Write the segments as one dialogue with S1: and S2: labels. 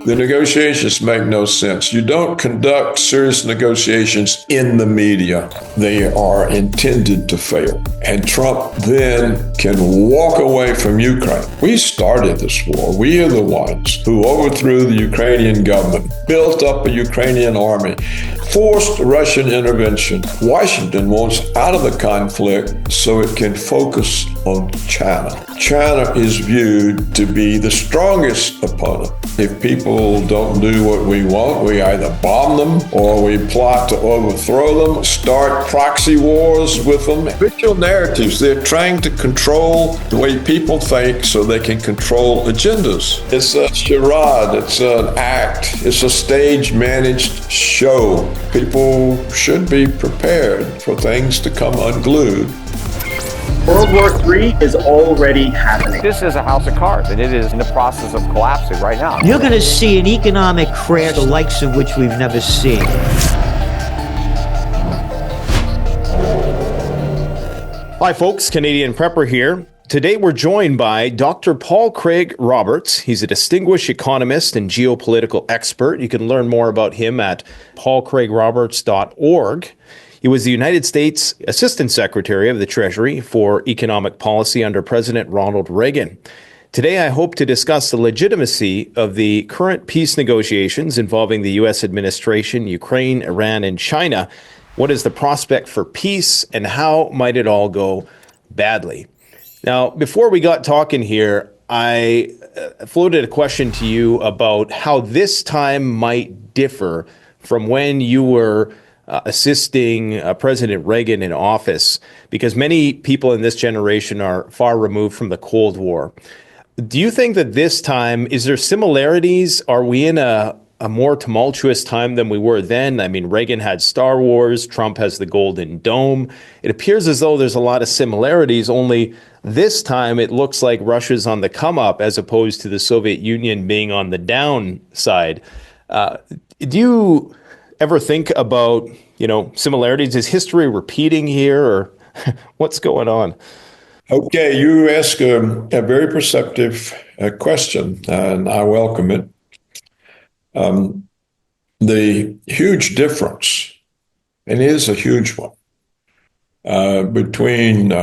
S1: The negotiations make no sense. You don't conduct serious negotiations in the media. They are intended to fail. And Trump then can walk away from Ukraine. We started this war. We are the ones who overthrew the Ukrainian government, built up a Ukrainian army, forced Russian intervention. Washington wants out of the conflict so it can focus on China. China is viewed to be the strongest opponent. If people don't do what we want, we either bomb them or we plot to overthrow them, start proxy wars with them. Visual narratives, they're trying to control the way people think so they can control agendas. It's a charade, it's an act, it's a stage-managed show. People should be prepared for things to come unglued.
S2: World War III is already happening.
S3: This is a house of cards, and it is in the process of collapsing right now.
S4: You're going to see an economic crash, the likes of which we've never seen.
S5: Hi, folks. Canadian Prepper here. Today, we're joined by Dr. Paul Craig Roberts. He's a distinguished economist and geopolitical expert. You can learn more about him at paulcraigroberts.org. He was the United States Assistant Secretary of the Treasury for Economic Policy under President Ronald Reagan. Today, I hope to discuss the legitimacy of the current peace negotiations involving the U.S. administration, Ukraine, Iran, and China. What is the prospect for peace, and how might it all go badly? Now, before we got talking here, I floated a question to you about how this time might differ from when you were assisting President Reagan in office, because many people in this generation are far removed from the Cold War. Do you think that this time, is there similarities? Are we in a more tumultuous time than we were then? I mean, Reagan had Star Wars, Trump has the Golden Dome. It appears as though there's a lot of similarities, only this time it looks like Russia's on the come up as opposed to the Soviet Union being on the downside. Do you ever think about, similarities? Is history repeating here, or what's going on?
S1: Okay, you ask a very perceptive question, and I welcome it. The huge difference, and it is a huge one, between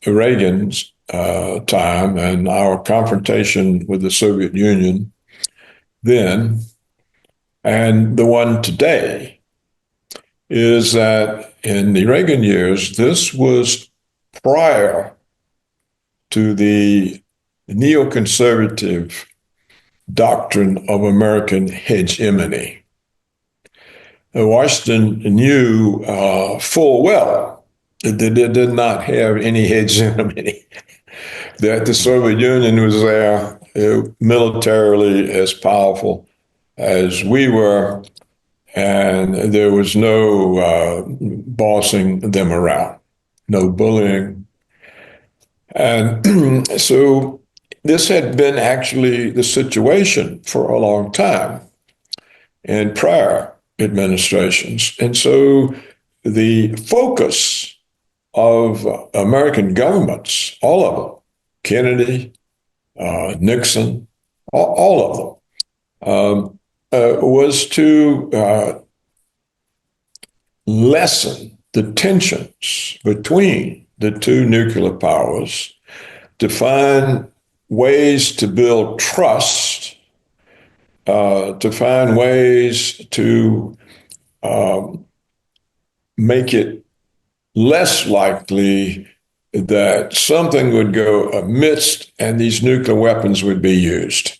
S1: Reagan's time and our confrontation with the Soviet Union then and the one today, is that in the Reagan years, this was prior to the neoconservative doctrine of American hegemony. Washington knew full well that they did not have any hegemony, that the Soviet Union was there militarily as powerful as we were, and there was no bossing them around, no bullying. And so this had been actually the situation for a long time in prior administrations. And so the focus of American governments, all of them, Kennedy, Nixon, all of them, was to lessen the tensions between the two nuclear powers, to find ways to build trust, to find ways to make it less likely that something would go amiss and these nuclear weapons would be used.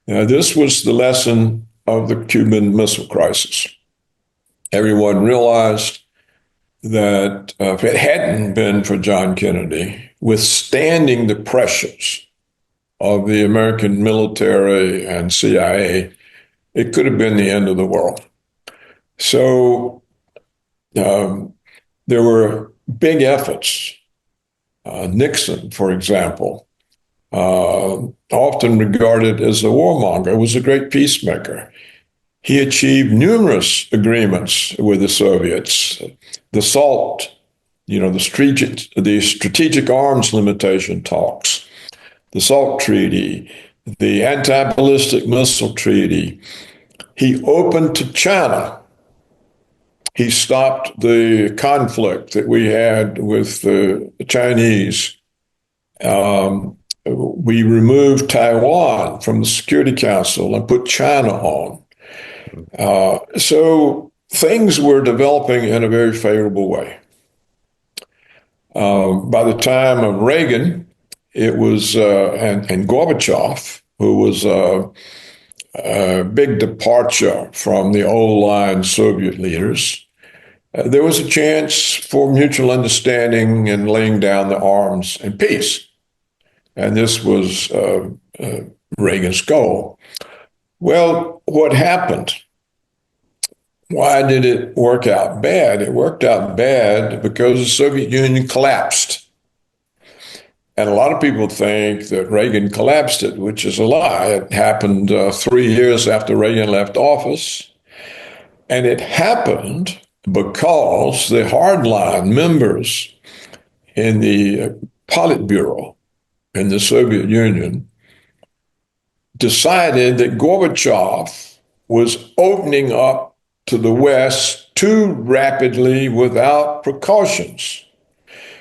S1: Now, this was the lesson of the Cuban Missile Crisis. Everyone realized that if it hadn't been for John Kennedy withstanding the pressures of the American military and CIA, it could have been the end of the world. So there were big efforts. Nixon, for example, often regarded as a warmonger, was a great peacemaker. He achieved numerous agreements with the Soviets. The SALT, the strategic arms limitation talks, the SALT Treaty, the anti-ballistic missile treaty, he opened to China. He stopped the conflict that we had with the Chinese. We removed Taiwan from the Security Council and put China on. So things were developing in a very favorable way. By the time of Reagan, it was, and Gorbachev, who was a big departure from the old line Soviet leaders, there was a chance for mutual understanding and laying down the arms and peace. And this was Reagan's goal. Well, what happened? Why did it work out bad? It worked out bad because the Soviet Union collapsed. And a lot of people think that Reagan collapsed it, which is a lie. It happened 3 years after Reagan left office. And it happened because the hardline members in the Politburo in the Soviet Union decided that Gorbachev was opening up to the West too rapidly without precautions.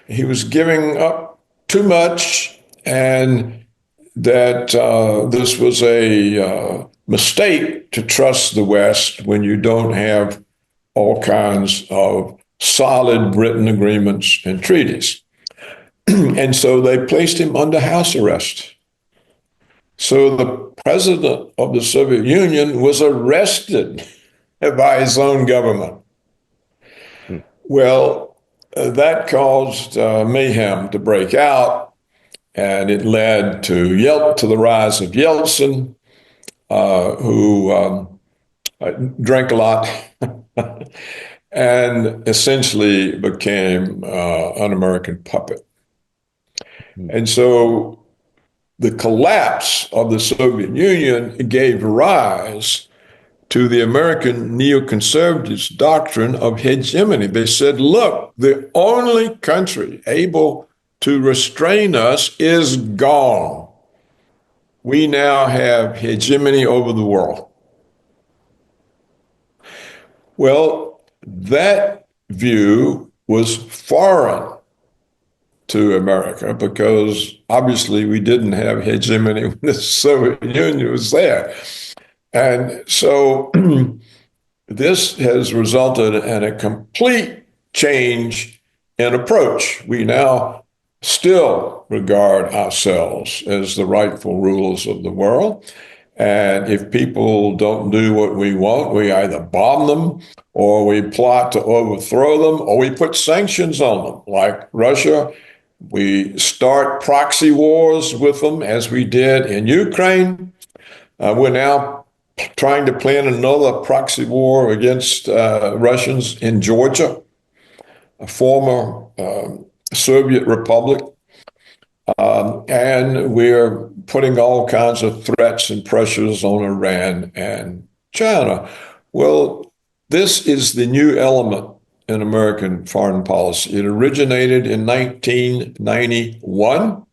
S1: He was giving up too much, and that this was a mistake to trust the West when you don't have all kinds of solid written agreements and treaties. And so they placed him under house arrest. So the president of the Soviet Union was arrested by his own government. Well, that caused mayhem to break out, and it led to the rise of Yeltsin, who drank a lot and essentially became an American puppet. And so the collapse of the Soviet Union gave rise to the American neoconservatives' doctrine of hegemony. They said, look, the only country able to restrain us is gone. We now have hegemony over the world. Well, that view was foreign to America because obviously we didn't have hegemony when the Soviet Union was there. And so this has resulted in a complete change in approach. We now still regard ourselves as the rightful rulers of the world. And if people don't do what we want, we either bomb them or we plot to overthrow them or we put sanctions on them, like Russia. We start proxy wars with them as we did in Ukraine. We're now trying to plan another proxy war against Russians in Georgia, a former Soviet republic. And we're putting all kinds of threats and pressures on Iran and China. Well, this is the new element in American foreign policy. It originated in 1991.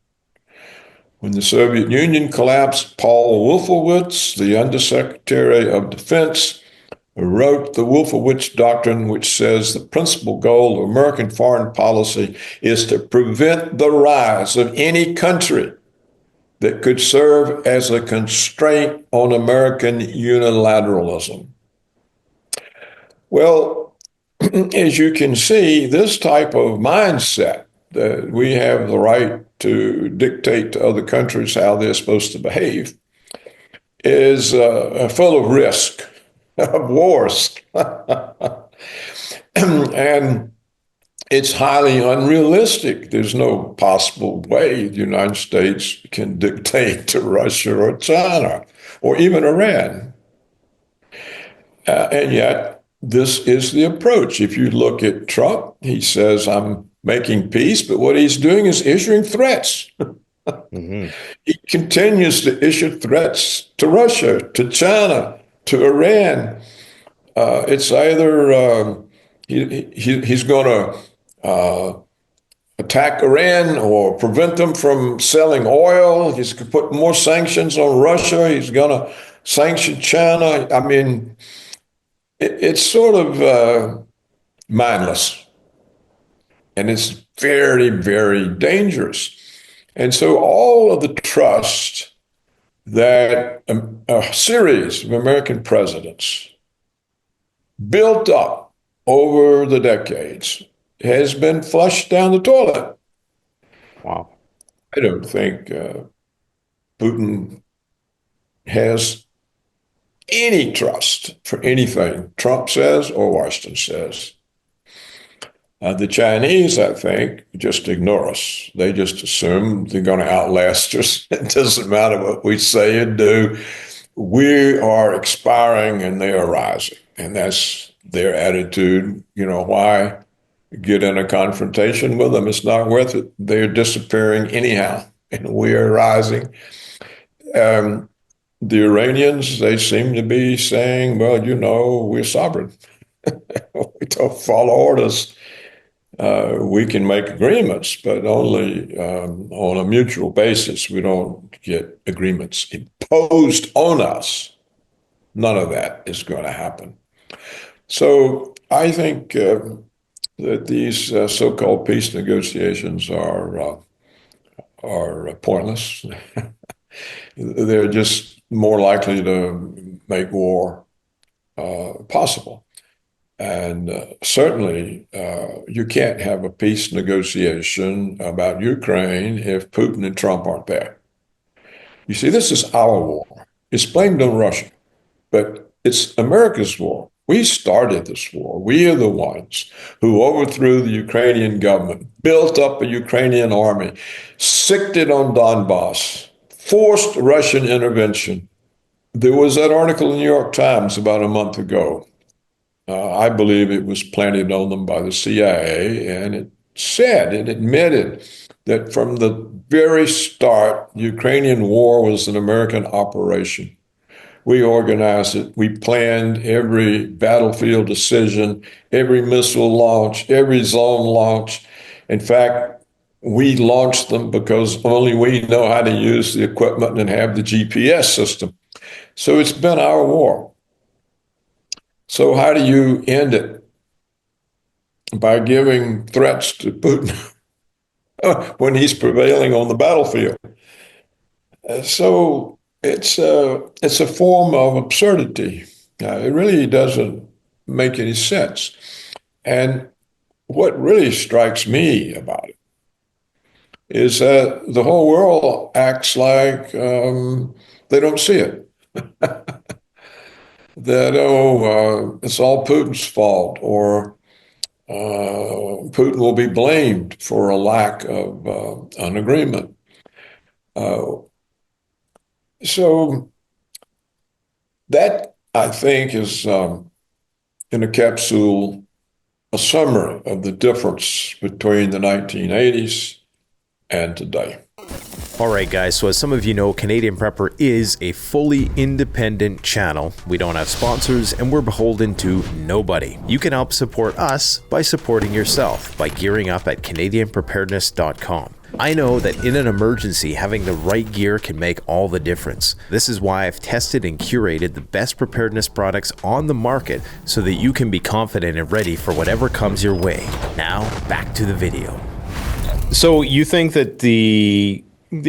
S1: When the Soviet Union collapsed, Paul Wolfowitz, the Undersecretary of Defense, wrote the Wolfowitz Doctrine, which says the principal goal of American foreign policy is to prevent the rise of any country that could serve as a constraint on American unilateralism. Well, as you can see, this type of mindset that we have the right to dictate to other countries how they're supposed to behave is full of risk, of wars. And it's highly unrealistic. There's no possible way the United States can dictate to Russia or China or even Iran. And yet, this is the approach. If you look at Trump, he says, I'm making peace, but what he's doing is issuing threats. Mm-hmm. He continues to issue threats to Russia, to China, to Iran. It's either he's going to attack Iran or prevent them from selling oil. He's going to put more sanctions on Russia. He's going to sanction China. I mean, it's sort of mindless, and it's very, very dangerous. And so all of the trust that a series of American presidents built up over the decades has been flushed down the toilet.
S5: Wow.
S1: I don't think Putin has any trust for anything Trump says or Washington says. The Chinese, I think, just ignore us. They just assume they're going to outlast us. It doesn't matter what we say and do. We are expiring and they are rising. And that's their attitude. You know, why get in a confrontation with them? It's not worth it. They're disappearing anyhow, and we are rising. The Iranians, they seem to be saying, well, you know, we're sovereign. We don't follow orders. We can make agreements, but only on a mutual basis. We don't get agreements imposed on us. None of that is going to happen. So I think that these so-called peace negotiations are pointless. They're just more likely to make war possible. And certainly, you can't have a peace negotiation about Ukraine if Putin and Trump aren't there. You see, this is our war. It's blamed on Russia, but it's America's war. We started this war. We are the ones who overthrew the Ukrainian government, built up a Ukrainian army, sicked it on Donbass, forced Russian intervention. There was that article in the New York Times about a month ago. I believe it was planted on them by the CIA, and it said, it admitted that from the very start, the Ukrainian war was an American operation. We organized it. We planned every battlefield decision, every missile launch, every zone launch. In fact, we launched them because only we know how to use the equipment and have the GPS system. So it's been our war. So how do you end it? By giving threats to Putin when he's prevailing on the battlefield. So it's a form of absurdity. It really doesn't make any sense. And what really strikes me about it is that the whole world acts like they don't see it. That, it's all Putin's fault, or Putin will be blamed for a lack of an agreement. So that, I think, is in a capsule, a summary of the difference between the 1980s and today.
S5: All right, guys, so as some of you know, Canadian Prepper is a fully independent channel. We don't have sponsors, and we're beholden to nobody. You can help support us by supporting yourself by gearing up at CanadianPreparedness.com. I know that in an emergency, having the right gear can make all the difference. This is why I've tested and curated the best preparedness products on the market so that you can be confident and ready for whatever comes your way. Now, back to the video. So you think that the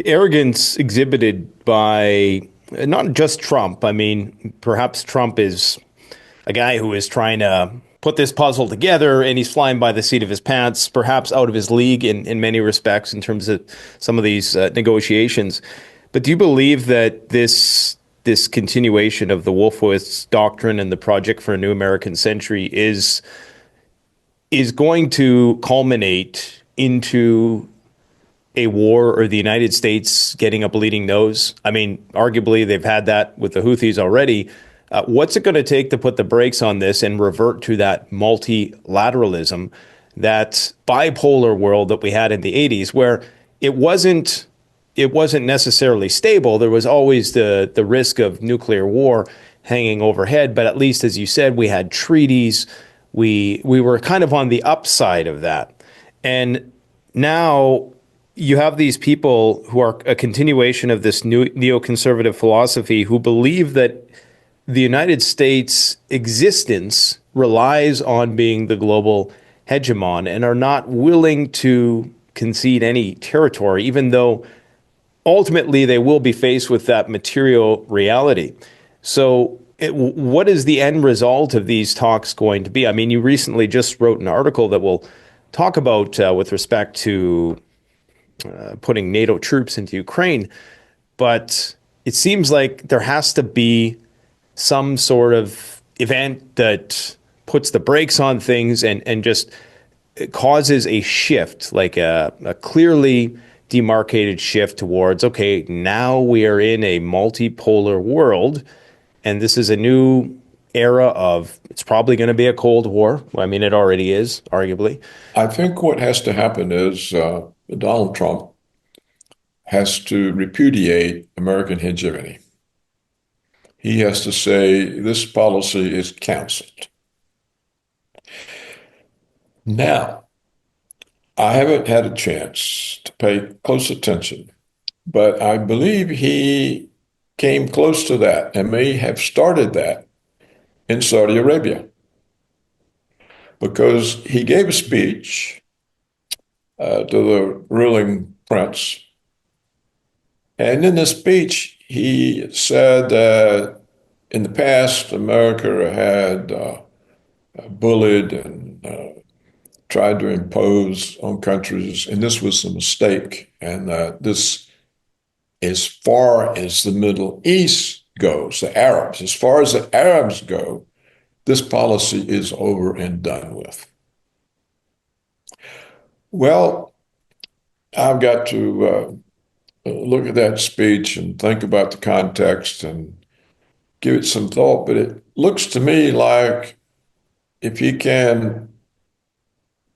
S5: arrogance exhibited by not just Trump, I mean, perhaps Trump is a guy who is trying to put this puzzle together and he's flying by the seat of his pants, perhaps out of his league in many respects in terms of some of these negotiations. But do you believe that this continuation of the Wolfowitz doctrine and the Project for a New American Century is going to culminate into a war or the United States getting a bleeding nose? I mean, arguably they've had that with the Houthis already. What's it going to take to put the brakes on this and revert to that multilateralism, that bipolar world that we had in the 80s, where it wasn't necessarily stable. There was always the risk of nuclear war hanging overhead, but at least, as you said, we had treaties. We were kind of on the upside of that. And now you have these people who are a continuation of this new neoconservative philosophy who believe that the United States' existence relies on being the global hegemon and are not willing to concede any territory, even though ultimately they will be faced with that material reality. So, what is the end result of these talks going to be? I mean, you recently just wrote an article that we'll talk about with respect to putting NATO troops into Ukraine, but it seems like there has to be some sort of event that puts the brakes on things and just causes a shift, like a clearly demarcated shift towards, okay, now we are in a multipolar world, and this is a new era of, it's probably going to be a Cold War. I mean, it already is, arguably.
S1: I think what has to happen is Donald Trump has to repudiate American hegemony. He has to say this policy is canceled. Now, I haven't had a chance to pay close attention, but I believe he came close to that and may have started that in Saudi Arabia because he gave a speech to the ruling prince. And in the speech, he said that in the past, America had bullied and tried to impose on countries, and this was a mistake. And this, as far as the Middle East goes, the Arabs, as far as the Arabs go, this policy is over and done with. Well, I've got to look at that speech and think about the context and give it some thought, but it looks to me like if he can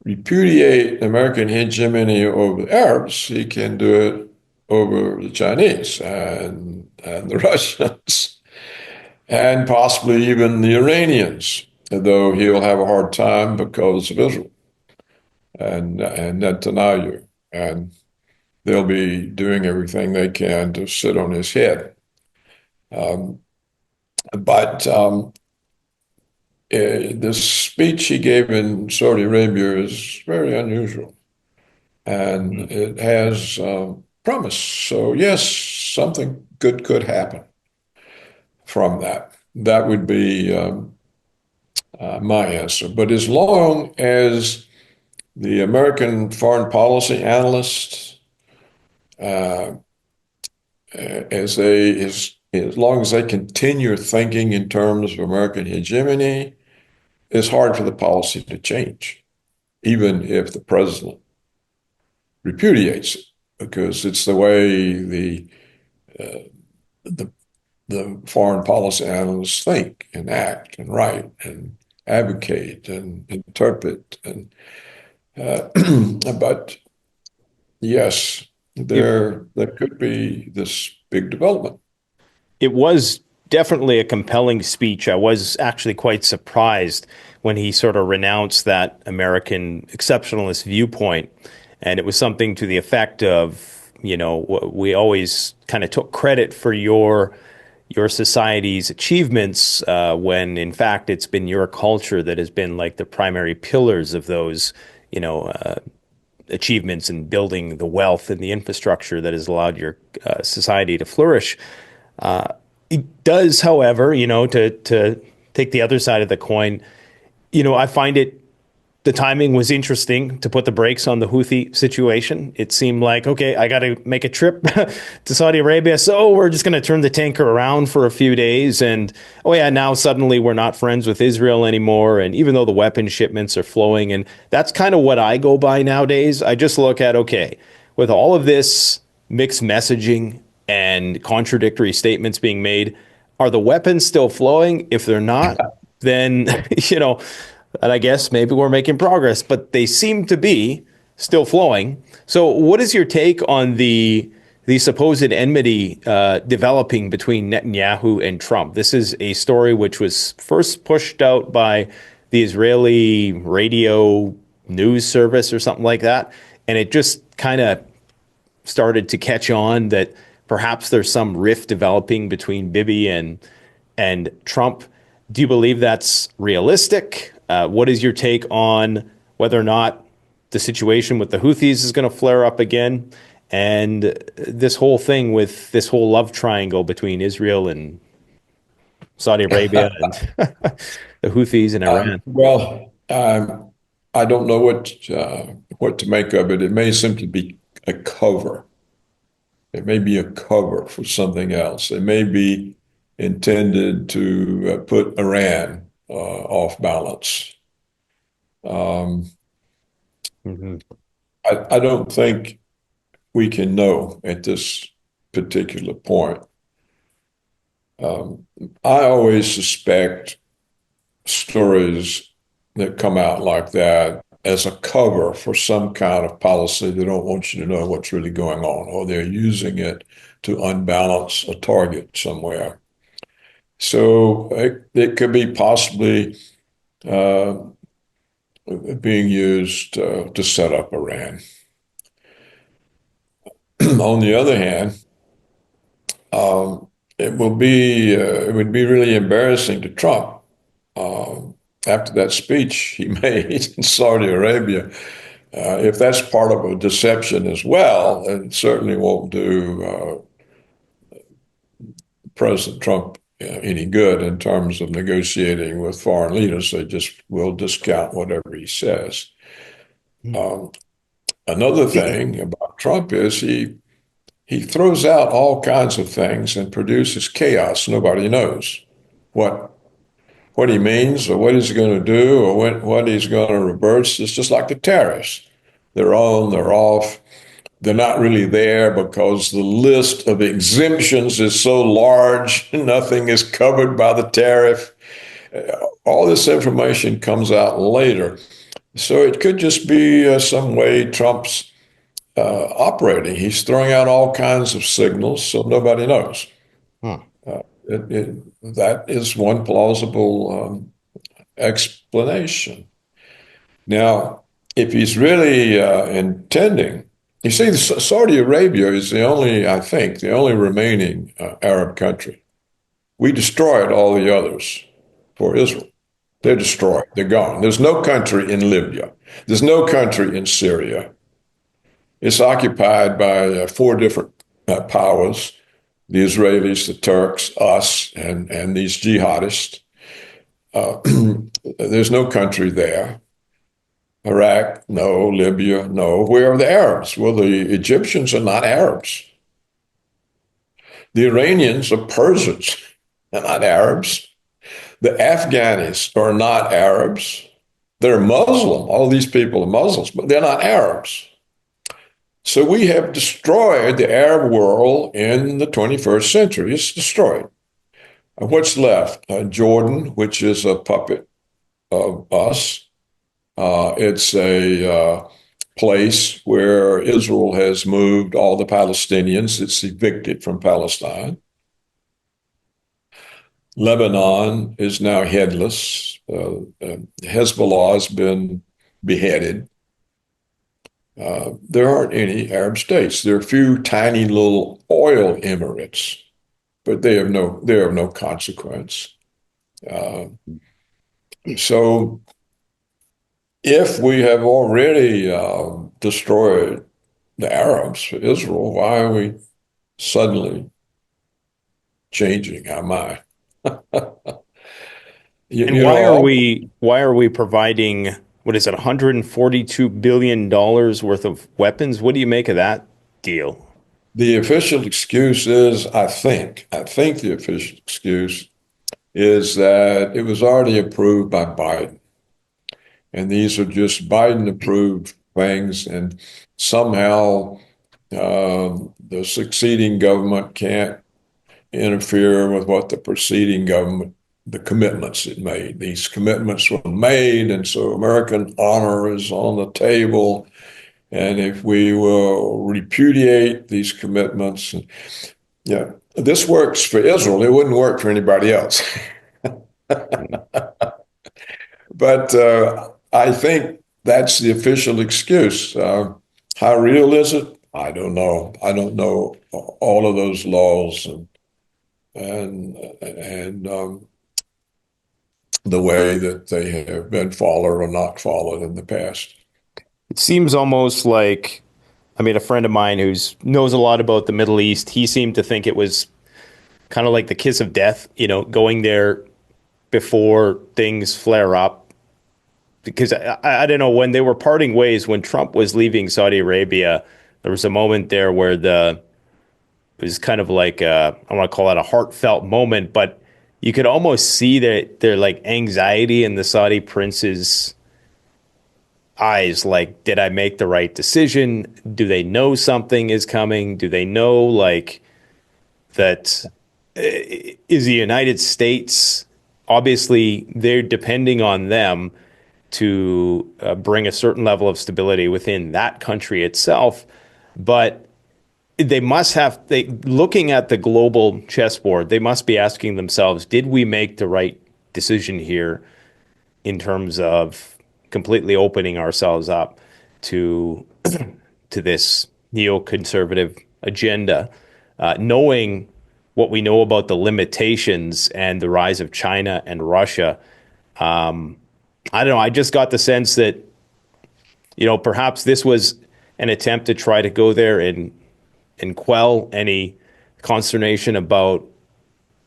S1: repudiate American hegemony over the Arabs, he can do it over the Chinese and the Russians and possibly even the Iranians, though he'll have a hard time because of Israel and Netanyahu. And they'll be doing everything they can to sit on his head. But this speech he gave in Saudi Arabia is very unusual, and it has promise. So yes, something good could happen from that. That would be my answer. But as long as the American foreign policy analysts, as long as they continue thinking in terms of American hegemony, it's hard for the policy to change, even if the president repudiates it, because it's the way the foreign policy analysts think and act and write and advocate and interpret. And but yes, there could be this big development.
S5: It was definitely a compelling speech. I was actually quite surprised when he sort of renounced that American exceptionalist viewpoint. And it was something to the effect of, you know, we always kind of took credit for your society's achievements when in fact it's been your culture that has been like the primary pillars of those, you know, achievements in building the wealth and the infrastructure that has allowed your society to flourish. It does, however, you know, to take the other side of the coin, you know, I find the timing was interesting to put the brakes on the Houthi situation. It seemed like, okay, I got to make a trip to Saudi Arabia, so we're just going to turn the tanker around for a few days. And, oh yeah, now suddenly we're not friends with Israel anymore. And even though the weapon shipments are flowing, and that's kind of what I go by nowadays, I just look at, okay, with all of this mixed messaging and contradictory statements being made, are the weapons still flowing? If they're not, then, you know, and I guess maybe we're making progress, but they seem to be still flowing. So what is your take on the supposed enmity developing between Netanyahu and Trump? This is a story which was first pushed out by the Israeli radio news service or something like that. and it just kind of started to catch on that perhaps there's some rift developing between Bibi and Trump. Do you believe that's realistic? What is your take on whether or not the situation with the Houthis is going to flare up again, and this whole thing with this whole love triangle between Israel and Saudi Arabia and the Houthis and Iran?
S1: I don't know what to make of it. It may simply be a cover. It may be a cover for something else. It may be intended to put Iran off balance.
S5: Mhm.
S1: I don't think we can know at this particular point. I always suspect stories that come out like that as a cover for some kind of policy. They don't want you to know what's really going on, or they're using it to unbalance a target somewhere. So it could be possibly uh, being used to set up Iran. On the other hand, um, it would be really embarrassing to Trump after that speech he made in Saudi Arabia. If that's part of a deception as well, it certainly won't do President Trump any good in terms of negotiating with foreign leaders. They just will discount whatever he says. Um, Another thing about Trump is he throws out all kinds of things and produces chaos. Nobody knows what what he means or what he's going to do or what he's going to reverse. It's just like the tariffs. They're on, they're off. They're not really there because the list of exemptions is so large, nothing is covered by the tariff. All this information comes out later. So it could just be some way Trump's operating. He's throwing out all kinds of signals so nobody knows.
S5: Huh.
S1: That is one plausible explanation. Now, if he's really intending, you see, Saudi Arabia is I think, the only remaining Arab country. We destroyed all the others for Israel. They're destroyed. They're gone. There's no country in Libya. There's no country in Syria. It's occupied by four different powers: the Israelis, the Turks, us, and these jihadists. There's no country there. Iraq, no. Libya, no. Where are the Arabs? Well, the Egyptians are not Arabs. The Iranians are Persians. They're not Arabs. The Afghanis are not Arabs. They're Muslim. All these people are Muslims, but they're not Arabs. So we have destroyed the Arab world in the 21st century. It's destroyed. What's left? Jordan, which is a puppet of us. It's a place where Israel has moved all the Palestinians. It's evicted from Palestine. Lebanon is now headless. Hezbollah has been beheaded. There aren't any Arab states. There are a few tiny little oil emirates, but they have no consequence. So if we have already destroyed the Arabs for Israel, why are we suddenly changing our mind?
S5: And why are we providing, what is it, $142 billion worth of weapons? What do you make of that deal?
S1: The official excuse is, I think the official excuse is that it was already approved by Biden. And these are just Biden approved things. And somehow the succeeding government can't interfere with what the preceding government, the commitments it made. These commitments were made, and so American honor is on the table. And if we will repudiate these commitments, yeah, this works for Israel. It wouldn't work for anybody else. But I think that's the official excuse. How real is it? I don't know. I don't know all of those laws and the way that they have been followed or not followed in the past.
S5: It seems almost like, I mean, a friend of mine who knows a lot about the Middle East, he seemed to think it was kind of like the kiss of death, going there before things flare up. Because I don't know, when they were parting ways, when Trump was leaving Saudi Arabia, there was a moment there where it was kind of like I want to call it a heartfelt moment, but you could almost see that their like anxiety in the Saudi prince's eyes. Like, did I make the right decision? Do they know something is coming? Do they know like that is the United States? Obviously, they're depending on them to bring a certain level of stability within that country itself, but they must have looking at the global chessboard, they must be asking themselves, did we make the right decision here in terms of completely opening ourselves up to to this neoconservative agenda, knowing what we know about the limitations and the rise of China and Russia. I don't know. I just got the sense that, perhaps this was an attempt to try to go there and quell any consternation about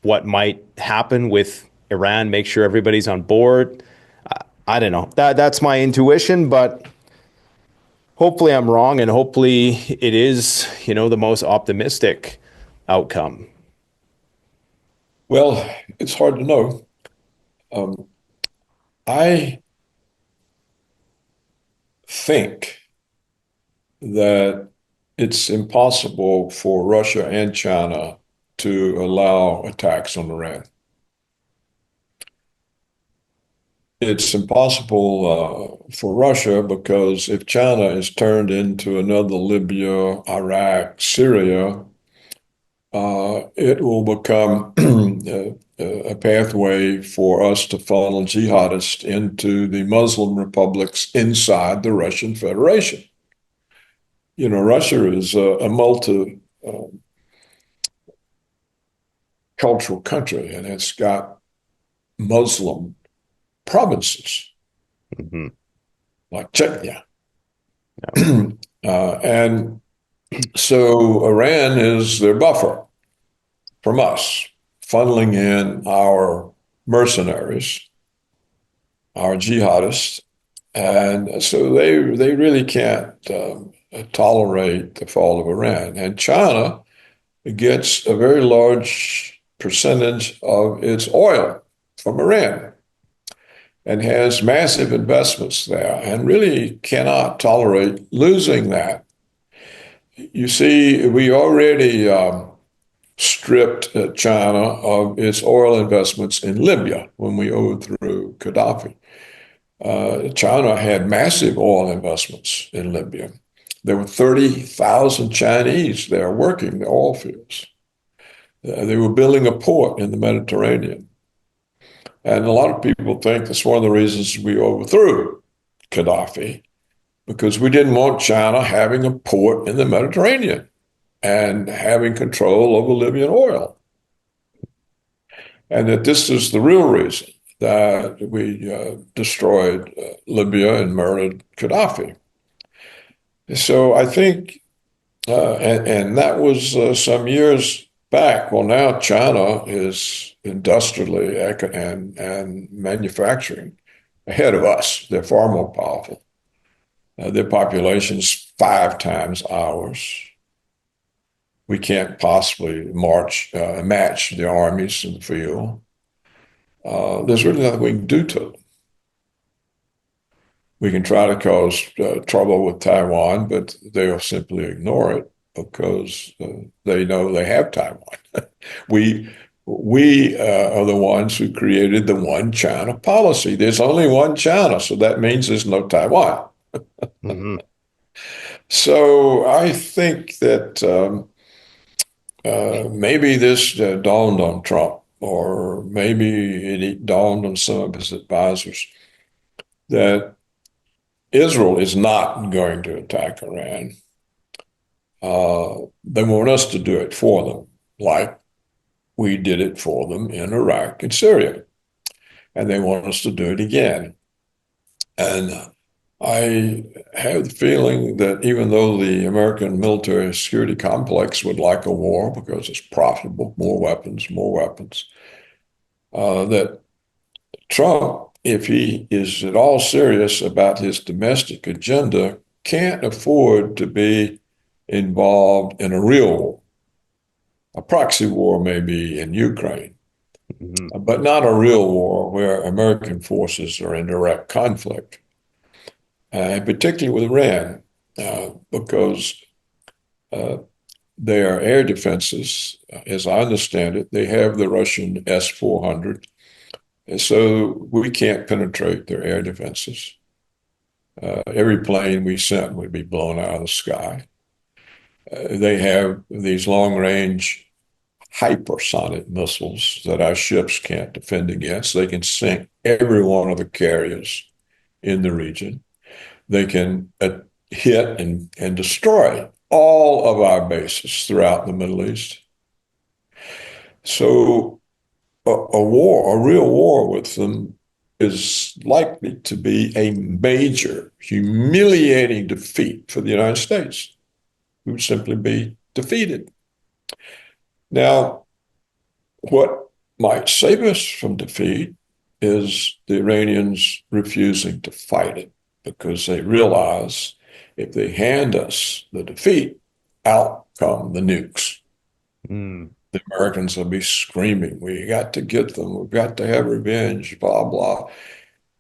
S5: what might happen with Iran, make sure everybody's on board. I don't know. That's my intuition, but hopefully I'm wrong, and hopefully it is, the most optimistic outcome.
S1: Well, it's hard to know. I think that it's impossible for Russia and China to allow attacks on Iran. It's impossible for Russia because if China is turned into another Libya, Iraq, Syria, it will become a pathway for us to funnel jihadists into the Muslim republics inside the Russian Federation. Russia is a multicultural country, and it's got Muslim provinces like Chechnya. And so Iran is their buffer from us, funneling in our mercenaries, our jihadists. And so they really can't tolerate the fall of Iran. And China gets a very large percentage of its oil from Iran and has massive investments there and really cannot tolerate losing that. You see, we already stripped China of its oil investments in Libya when we overthrew Gaddafi. China had massive oil investments in Libya. There were 30,000 Chinese there working the oil fields. They were building a port in the Mediterranean. And a lot of people think that's one of the reasons we overthrew Gaddafi, because we didn't want China having a port in the Mediterranean and having control over Libyan oil. And that this is the real reason that we destroyed Libya and murdered Gaddafi. So I think, and that was some years back. Well, now China is industrially and manufacturing ahead of us. They're far more powerful. Their population's 5 times ours. We can't possibly match the armies in the field. There's really nothing we can do to them. We can try to cause trouble with Taiwan, but they'll simply ignore it because they know they have Taiwan. we are the ones who created the one China policy. There's only one China, so that means there's no Taiwan. So I think that maybe this dawned on Trump, or maybe it dawned on some of his advisors, that Israel is not going to attack Iran. They want us to do it for them, like we did it for them in Iraq and Syria. And they want us to do it again. And I have the feeling that even though the American military security complex would like a war because it's profitable, more weapons, that Trump, if he is at all serious about his domestic agenda, can't afford to be involved in a real war. A proxy war maybe in Ukraine, but not a real war where American forces are in direct conflict, particularly with Iran, because their air defenses, as I understand it, they have the Russian S-400, and so we can't penetrate their air defenses. Every plane we sent would be blown out of the sky. They have these long-range hypersonic missiles that our ships can't defend against. They can sink every one of the carriers in the region. They can hit and destroy all of our bases throughout the Middle East. So a real war with them is likely to be a major, humiliating defeat for the United States. We would simply be defeated. Now, what might save us from defeat is the Iranians refusing to fight it because they realize if they hand us the defeat, out come the nukes. The Americans will be screaming, we got to get them, we've got to have revenge, blah, blah.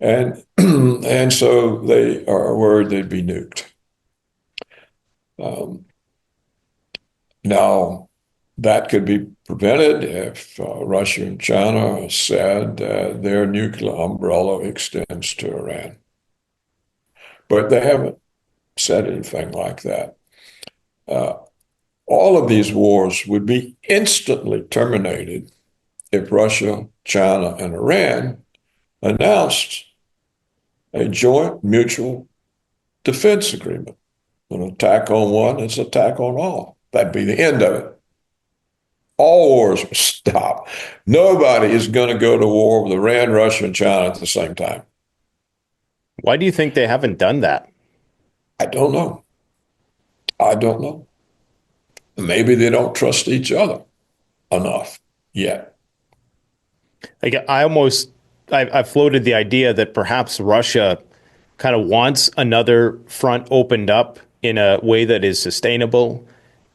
S1: And, and so they are worried they'd be nuked. Now, that could be prevented if Russia and China said their nuclear umbrella extends to Iran. But they haven't said anything like that. All of these wars would be instantly terminated if Russia, China, and Iran announced a joint mutual defense agreement. An attack on one is an attack on all. That'd be the end of it. All wars will stop. Nobody is going to go to war with Iran, Russia, and China at the same time.
S5: Why do you think they haven't done that?
S1: I don't know. I don't know. Maybe they don't trust each other enough yet.
S5: Like I floated the idea that perhaps Russia kind of wants another front opened up in a way that is sustainable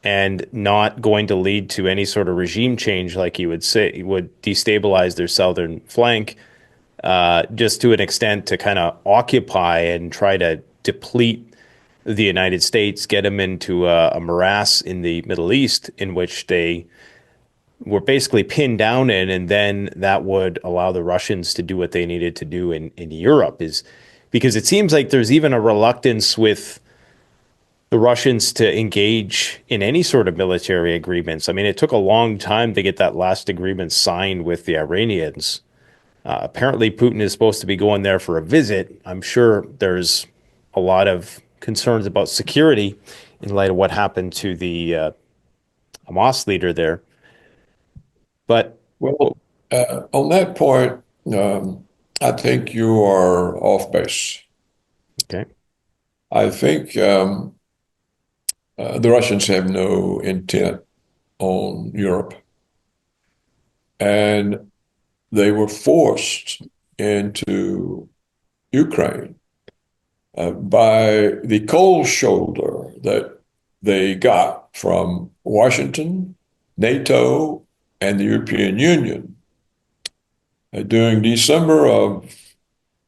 S5: and not going to lead to any sort of regime change, like you would say, it would destabilize their southern flank, just to an extent to kind of occupy and try to deplete the United States, get them into a morass in the Middle East in which they were basically pinned down in, and then that would allow the Russians to do what they needed to do in Europe. Is because it seems like there's even a reluctance with the Russians to engage in any sort of military agreements. I mean, it took a long time to get that last agreement signed with the Iranians. Apparently, Putin is supposed to be going there for a visit. I'm sure there's a lot of concerns about security in light of what happened to the Hamas leader there. But
S1: Well, on that point, I think you are off base.
S5: okay,
S1: I think the Russians have no intent on Europe, and they were forced into Ukraine by the cold shoulder that they got from Washington, NATO, and the European Union. During December of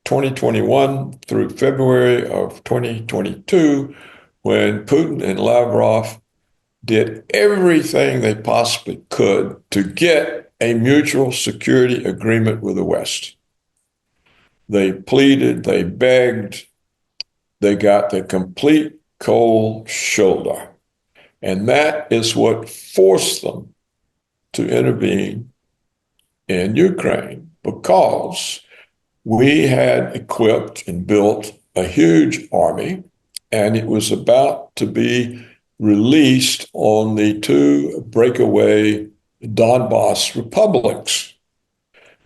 S1: 2021 through February of 2022, when Putin and Lavrov did everything they possibly could to get a mutual security agreement with the West. They pleaded, they begged, they got the complete cold shoulder. And that is what forced them to intervene in Ukraine, because we had equipped and built a huge army, and it was about to be released on the two breakaway Donbass republics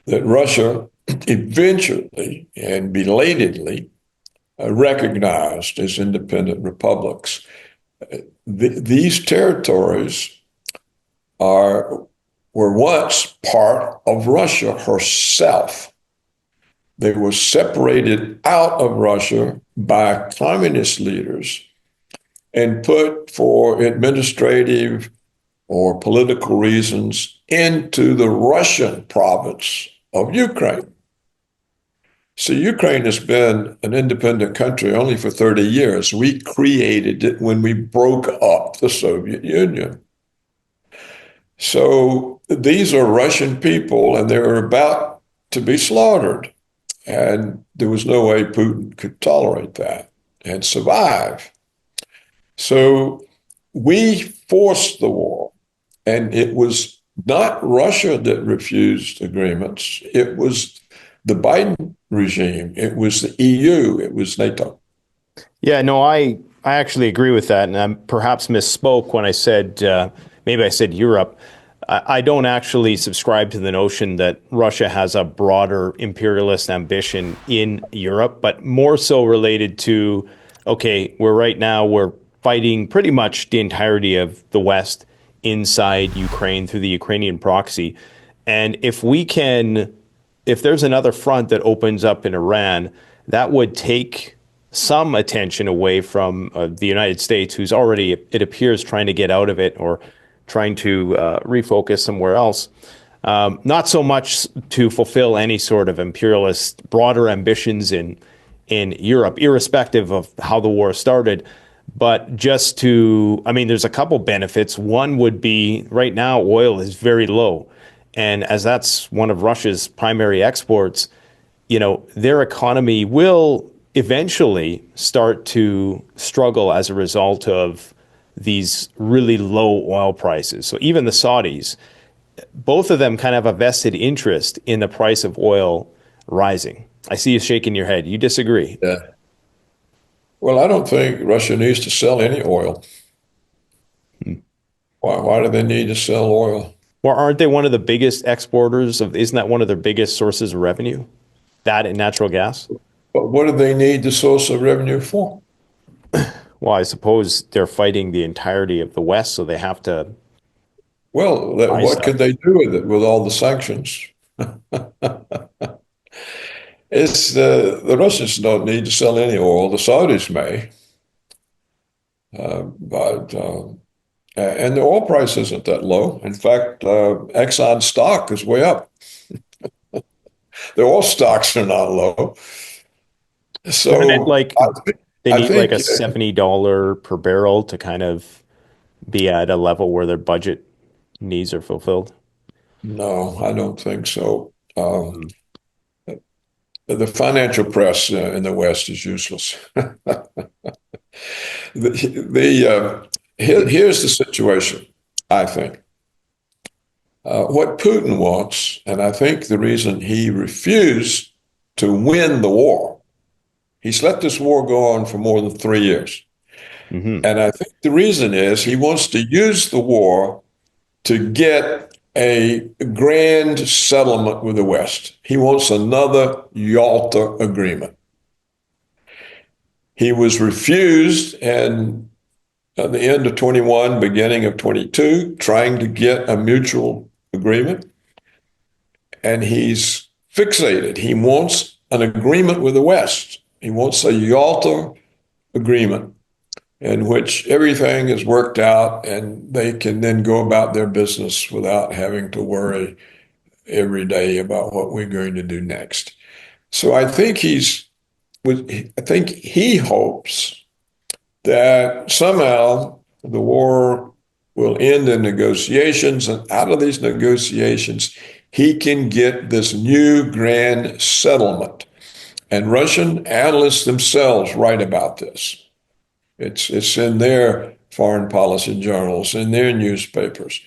S1: that Russia eventually and belatedly recognized as independent republics. These territories were once part of Russia herself. They were separated out of Russia by communist leaders and put for administrative or political reasons into the Russian province of Ukraine. So Ukraine has been an independent country only for 30 years. We created it when we broke up the Soviet Union. So these are Russian people, and they were about to be slaughtered. And there was no way Putin could tolerate that and survive. So we forced the war, and it was not Russia that refused agreements. It was the Biden regime. It was the EU. It was NATO.
S5: Yeah, no, I actually agree with that. And I perhaps misspoke when I said, maybe I said Europe. I don't actually subscribe to the notion that Russia has a broader imperialist ambition in Europe, but more so related to, okay, we're fighting pretty much the entirety of the West inside Ukraine through the Ukrainian proxy. And if there's another front that opens up in Iran, that would take some attention away from the United States, who's already, it appears, trying to get out of it or trying to refocus somewhere else. Not so much to fulfill any sort of imperialist, broader ambitions in Europe, irrespective of how the war started, but just to, I mean, there's a couple benefits. One would be right now, oil is very low. And as that's one of Russia's primary exports, their economy will eventually start to struggle as a result of these really low oil prices. So even the Saudis, both of them kind of have a vested interest in the price of oil rising. I see you shaking your head. You disagree?
S1: Yeah. Well, I don't think Russia needs to sell any oil. Why do they need to sell oil?
S5: Well, aren't they one of the biggest exporters isn't that one of their biggest sources of revenue? That and natural gas?
S1: But what do they need the source of revenue for?
S5: Well, I suppose they're fighting the entirety of the West, so they have to.
S1: Well, what could they do with it with all the sanctions? It's the Russians don't need to sell any oil. The Saudis may, but and the oil price isn't that low. In fact, Exxon stock is way up. The oil stocks are not low. So
S5: They need like a $70 per barrel to kind of be at a level where their budget needs are fulfilled.
S1: No, I don't think so. The financial press in the West is useless. Here's the situation, I think. What Putin wants, and I think the reason he refused to win the war, he's let this war go on for more than 3 years. Mm-hmm. And I think the reason is he wants to use the war to get a grand settlement with the West. He wants another Yalta agreement. He was refused and at the end of 21, beginning of 22, trying to get a mutual agreement. And he's fixated. He wants an agreement with the West. He wants a Yalta agreement in which everything is worked out and they can then go about their business without having to worry every day about what we're going to do next. So I think he hopes that somehow the war will end in negotiations, and out of these negotiations, he can get this new grand settlement. And Russian analysts themselves write about this. It's in their foreign policy journals, in their newspapers.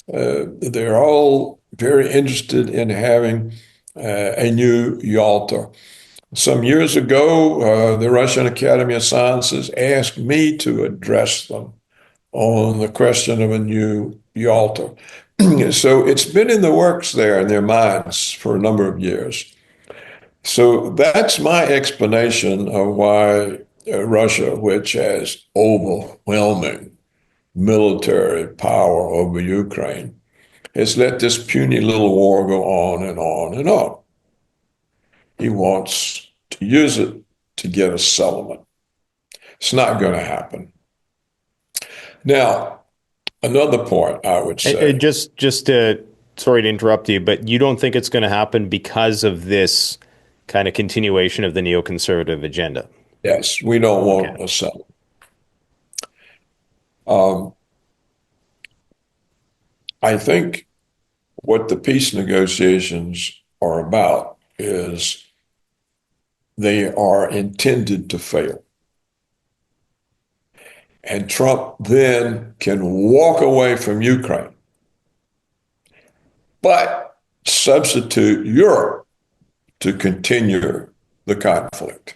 S1: They're all very interested in having a new Yalta. Some years ago, the Russian Academy of Sciences asked me to address them on the question of a new Yalta. So it's been in the works there in their minds for a number of years. So that's my explanation of why Russia, which has overwhelming military power over Ukraine, has let this puny little war go on and on and on. He wants to use it to get a settlement. It's not going to happen. Now, another point I would say.
S5: Just to, sorry to interrupt you, but you don't think it's going to happen because of this kind of continuation of the neoconservative agenda?
S1: Yes, we don't
S5: Okay.
S1: want a settlement. Um, I think what the peace negotiations are about is they are intended to fail. And Trump then can walk away from Ukraine, but substitute Europe to continue the conflict.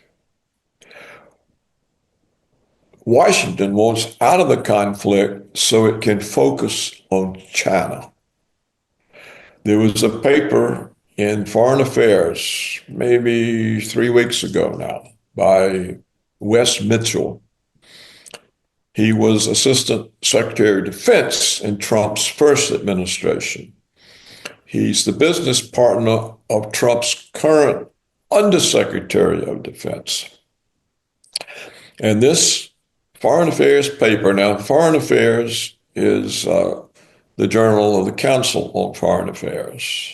S1: Washington wants out of the conflict so it can focus on China. There was a paper in Foreign Affairs maybe 3 weeks ago now by Wes Mitchell. He was Assistant Secretary of Defense in Trump's first administration. He's the business partner of Trump's current Undersecretary of Defense. And this Foreign Affairs paper, now Foreign Affairs is the journal of the Council on Foreign Affairs.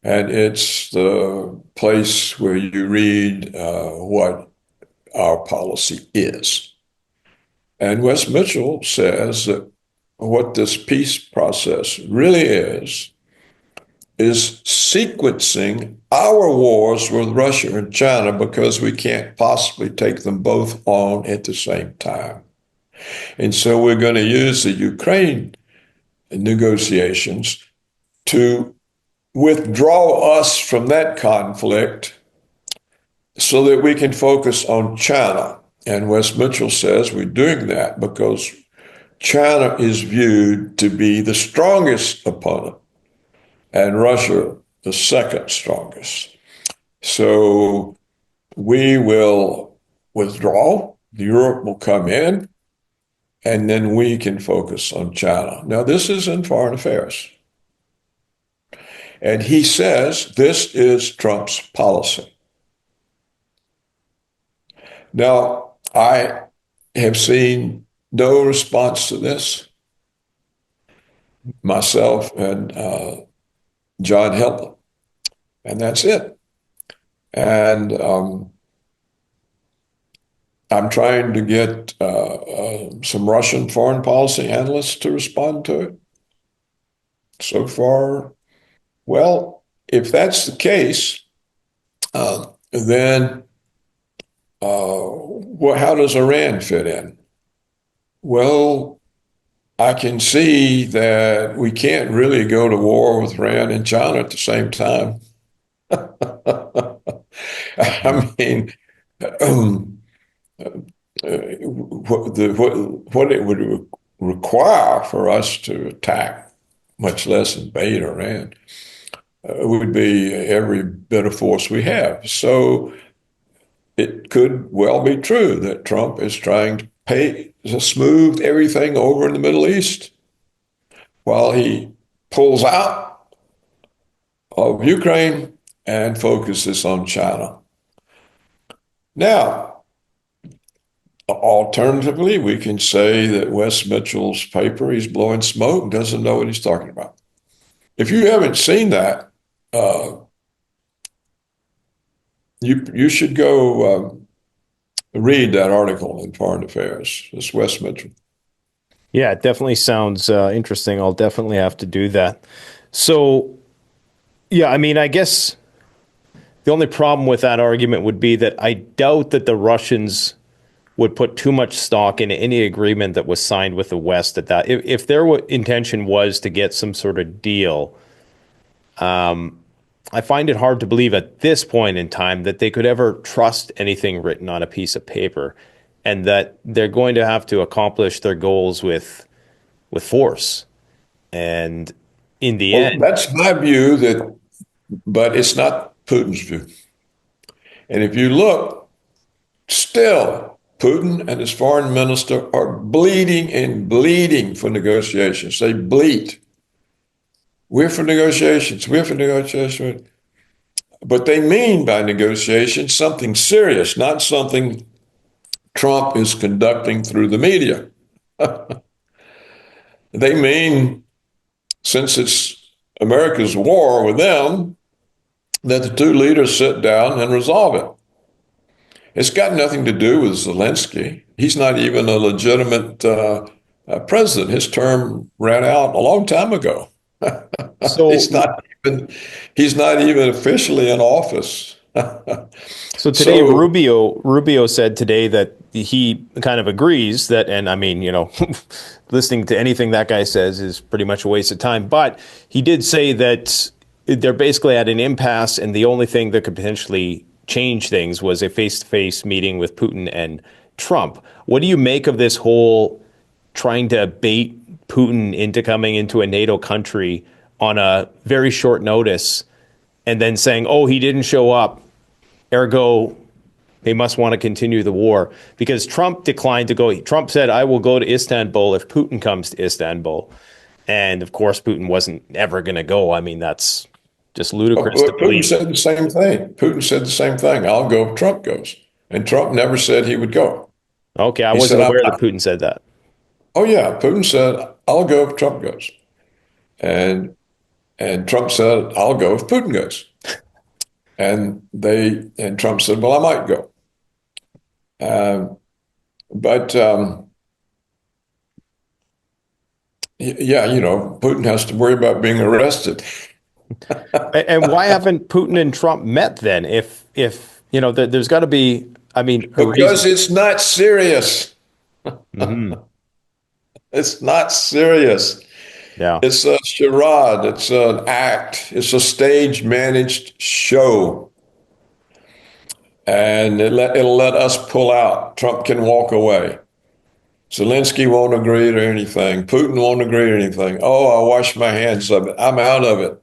S1: And it's the place where you read what our policy is. And Wes Mitchell says that what this peace process really is sequencing our wars with Russia and China because we can't possibly take them both on at the same time. And so we're going to use the Ukraine negotiations to withdraw us from that conflict so that we can focus on China. And Wes Mitchell says we're doing that because China is viewed to be the strongest opponent and Russia the second strongest. So we will withdraw, Europe will come in, and then we can focus on China. Now, this is in Foreign Affairs. And he says this is Trump's policy. Now, I have seen no response to this. Myself and John Helton, and that's it. And I'm trying to get some Russian foreign policy analysts to respond to it. So far, well, if that's the case, then how does Iran fit in? Well, I can see that we can't really go to war with Iran and China at the same time. I mean, what it would require for us to attack, much less invade Iran, would be every bit of force we have. So it could well be true that Trump is trying to smooth everything over in the Middle East while he pulls out of Ukraine and focuses on China. Now, alternatively, we can say that Wes Mitchell's paper, he's blowing smoke, doesn't know what he's talking about. If you haven't seen that, you should go read that article in Foreign Affairs. It's Wes Mitchell.
S5: Yeah, it definitely sounds interesting. I'll definitely have to do that. So, yeah, I mean, I guess the only problem with that argument would be that I doubt that the Russians would put too much stock in any agreement that was signed with the West at that. If their intention was to get some sort of deal, I find it hard to believe at this point in time that they could ever trust anything written on a piece of paper. and that they're going to have to accomplish their goals with force. And in the
S1: Well,
S5: end,
S1: that's my view but it's not Putin's view. And if you look, still, Putin and his foreign minister are bleeding and bleeding for negotiations. They bleed. We're for negotiations. We're for negotiations. But they mean by negotiations something serious, not something Trump is conducting through the media. They mean, since it's America's war with them, that the two leaders sit down and resolve it. It's got nothing to do with Zelensky. He's not even a legitimate president. His term ran out a long time ago.
S5: so
S1: He's not even officially in office.
S5: so today
S1: So
S5: Rubio said today that he kind of agrees that, and I mean, listening to anything that guy says is pretty much a waste of time. But he did say that they're basically at an impasse, and the only thing that could potentially change things was a face-to-face meeting with Putin and Trump. What do you make of this whole trying to bait Putin into coming into a NATO country on a very short notice and then saying, oh, he didn't show up, ergo, they must want to continue the war? Because Trump declined to go. Trump said, I will go to Istanbul if Putin comes to Istanbul. And of course, Putin wasn't ever going to go. I mean, that's just ludicrous to
S1: Putin
S5: believe.
S1: said the same thing. Putin said the same thing. I'll go if Trump goes. And Trump never said he would go.
S5: Okay, I
S1: He
S5: wasn't
S1: said, I'm
S5: aware that
S1: not.
S5: Putin said that.
S1: Oh, yeah. Putin said, I'll go if Trump goes. And Trump said, I'll go if Putin goes. And Trump said, well, I might go. But yeah, Putin has to worry about being arrested.
S5: And why haven't Putin and Trump met then? If there's got to be, I mean, a
S1: Because
S5: reason.
S1: it's not serious. It's not serious.
S5: Yeah.
S1: It's a charade. It's an act. It's a stage managed show. And it'll let us pull out. Trump can walk away. Zelensky won't agree to anything. Putin won't agree to anything. Oh, I wash my hands of it. I'm out of it.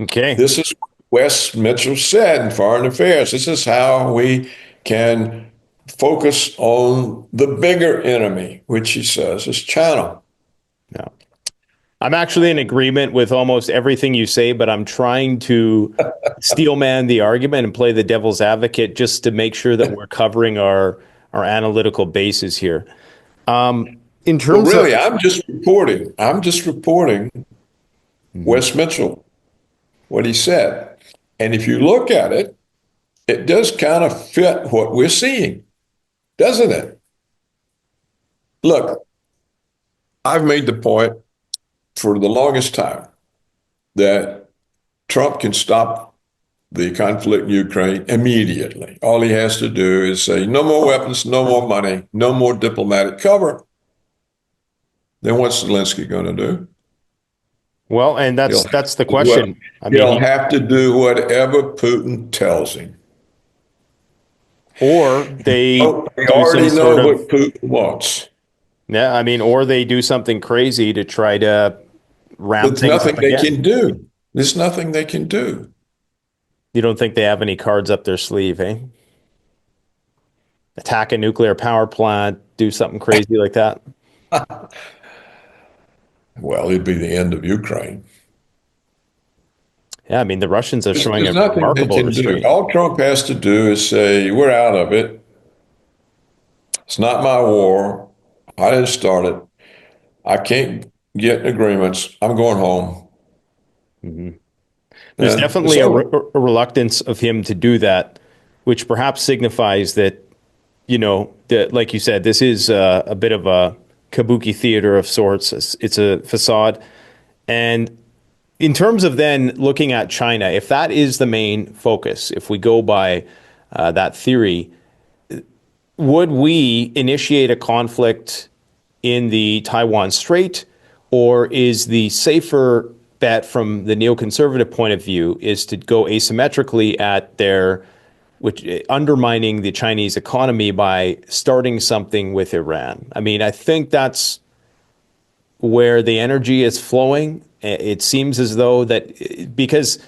S5: Okay.
S1: This is what Wes Mitchell said in Foreign Affairs. This is how we can focus on the bigger enemy, which he says is China.
S5: Yeah. I'm actually in agreement with almost everything you say, but I'm trying to steelman the argument and play the devil's advocate just to make sure that we're covering our analytical bases here. In
S1: Well,
S5: terms
S1: really,
S5: of,
S1: I'm just reporting Wes Mitchell, what he said. And if you look at it, it does kind of fit what we're seeing, doesn't it? Look, I've made the point for the longest time that Trump can stop the conflict in Ukraine immediately. All he has to do is say, no more weapons, no more money, no more diplomatic cover. Then what's Zelensky going to do?
S5: well, and that's the question. I mean,
S1: He'll have to do whatever Putin tells him.
S5: or they
S1: Oh, they
S5: do some
S1: already
S5: sort
S1: know
S5: of,
S1: what Putin wants.
S5: yeah, I mean, or they do something crazy to try to ramp
S1: There's
S5: things
S1: nothing
S5: up
S1: they
S5: again.
S1: can do. There's nothing they can do.
S5: You don't think they have any cards up their sleeve, eh? Attack a nuclear power plant, do something crazy like that?
S1: Well, it'd be the end of Ukraine.
S5: Yeah, I mean, the Russians are showing a
S1: There's nothing they
S5: remarkable
S1: can do.
S5: restraint.
S1: All Trump has to do is say, we're out of it. It's not my war. I didn't start it. I can't get agreements. I'm going home.
S5: There's
S1: And it's
S5: definitely
S1: over.
S5: a reluctance of him to do that, which perhaps signifies that, that, like you said, this is a bit of a kabuki theater of sorts. It's a facade. And in terms of then looking at China, if that is the main focus, if we go by that theory, would we initiate a conflict in the Taiwan Strait, or is the safer bet from the neoconservative point of view is to go asymmetrically at their which undermining the Chinese economy by starting something with Iran. I mean, I think that's where the energy is flowing. It seems as though that because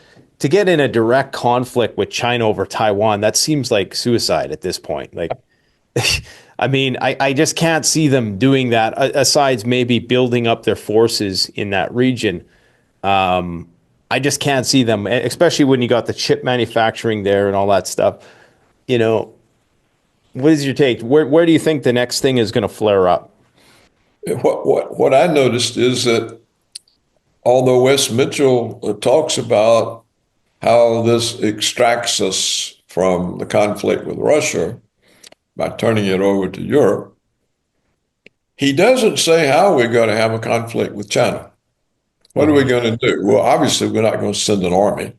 S5: to get in a direct conflict with China over Taiwan, that seems like suicide at this point. Like, I mean, I just can't see them doing that, aside maybe building up their forces in that region. I just can't see them, especially when you got the chip manufacturing there and all that stuff. You know, what is your take? Where do you think the next thing is going to flare up?
S1: What I noticed is that although Wes Mitchell talks about how this extracts us from the conflict with Russia by turning it over to Europe, he doesn't say how we're going to have a conflict with China. What are we going to do? Well, obviously, we're not going to send an army.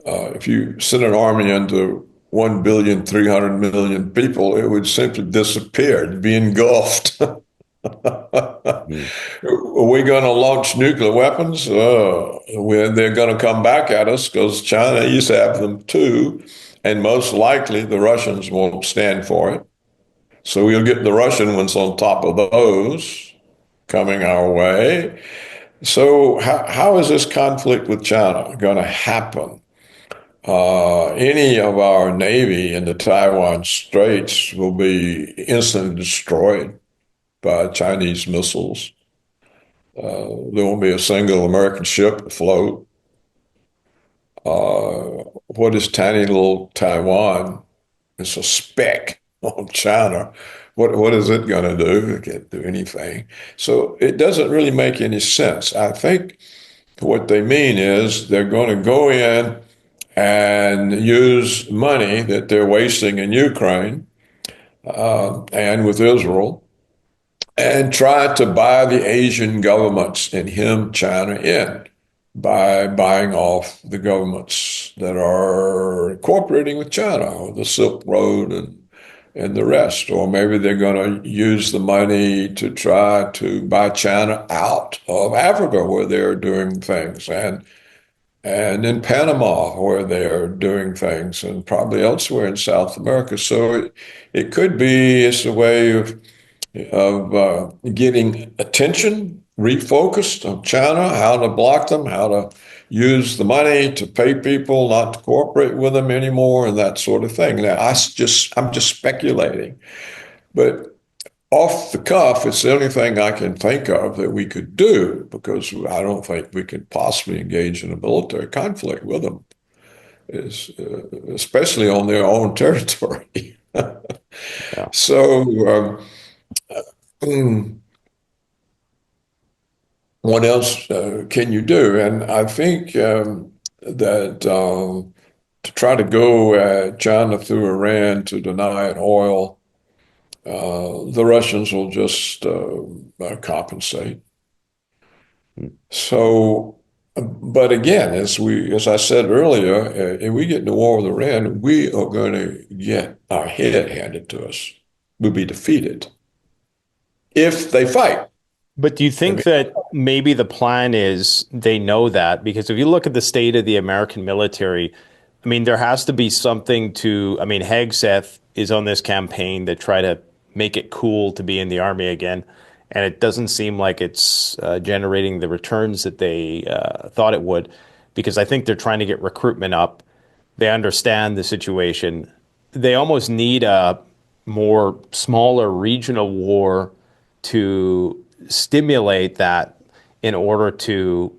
S1: If you send an army into 1,300,000,000 people, it would simply disappear, it'd be engulfed. Are we going to launch nuclear weapons? They're going to come back at us because China used to have them too. And most likely the Russians won't stand for it. So we'll get the Russian ones on top of those coming our way. So how is this conflict with China going to happen? Any of our Navy in the Taiwan Straits will be instantly destroyed by Chinese missiles. There won't be a single American ship afloat. What is tiny little Taiwan? It's a speck on China. What is it going to do? It can't do anything. So it doesn't really make any sense. I think what they mean is they're going to go in and use money that they're wasting in Ukraine and with Israel and try to buy the Asian governments and hem China in by buying off the governments that are cooperating with China, the Silk Road and the rest. Or maybe they're going to use the money to try to buy China out of Africa where they're doing things and in Panama where they're doing things and probably elsewhere in South America. So it could be it's a way of getting attention, refocused on China, how to block them, how to use the money to pay people not to cooperate with them anymore, and that sort of thing. Now, I'm just speculating, but off the cuff, it's the only thing I can think of that we could do because I don't think we could possibly engage in a military conflict with them, especially on their own territory.
S5: Yeah.
S1: So. What else can you do? And I think that to try to go at China through Iran to deny it oil, the Russians will just compensate. So, but again, as I said earlier, if we get into war with Iran, we are going to get our head handed to us. We'll be defeated if they fight.
S5: But do you think that maybe the plan is they know that? Because if you look at the state of the American military, I mean, there has to be something to, I mean, Hegseth is on this campaign to try to make it cool to be in the army again. And it doesn't seem like it's generating the returns that they thought it would, because I think they're trying to get recruitment up. They understand the situation. They almost need a more smaller regional war to stimulate that in order to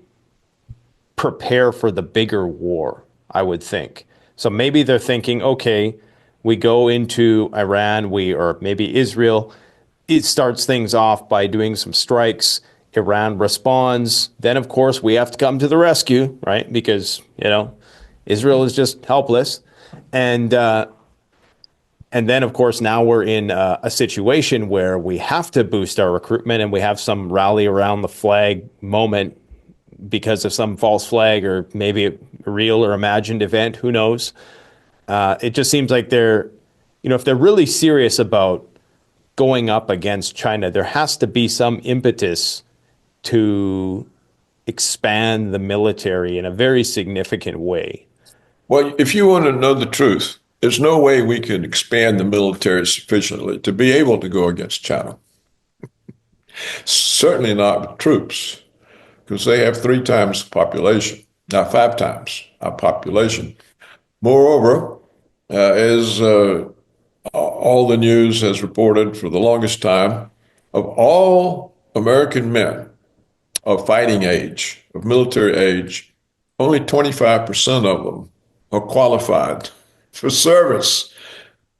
S5: prepare for the bigger war, I would think. So maybe they're thinking, okay, we go into Iran, or maybe Israel, it starts things off by doing some strikes. Iran responds. Then, of course, we have to come to the rescue, right? Because, Israel is just helpless. And then, of course, now we're in a situation where we have to boost our recruitment and we have some rally around the flag moment because of some false flag or maybe a real or imagined event. Who knows? It just seems like if they're really serious about going up against China, there has to be some impetus to expand the military in a very significant way.
S1: Well, if you want to know the truth, there's no way we can expand the military sufficiently to be able to go against China. Certainly not with troops, because they have 3 times the population, now 5 times our population. Moreover, as all the news has reported for the longest time, of all American men of fighting age, of military age, only 25% of them are qualified for service.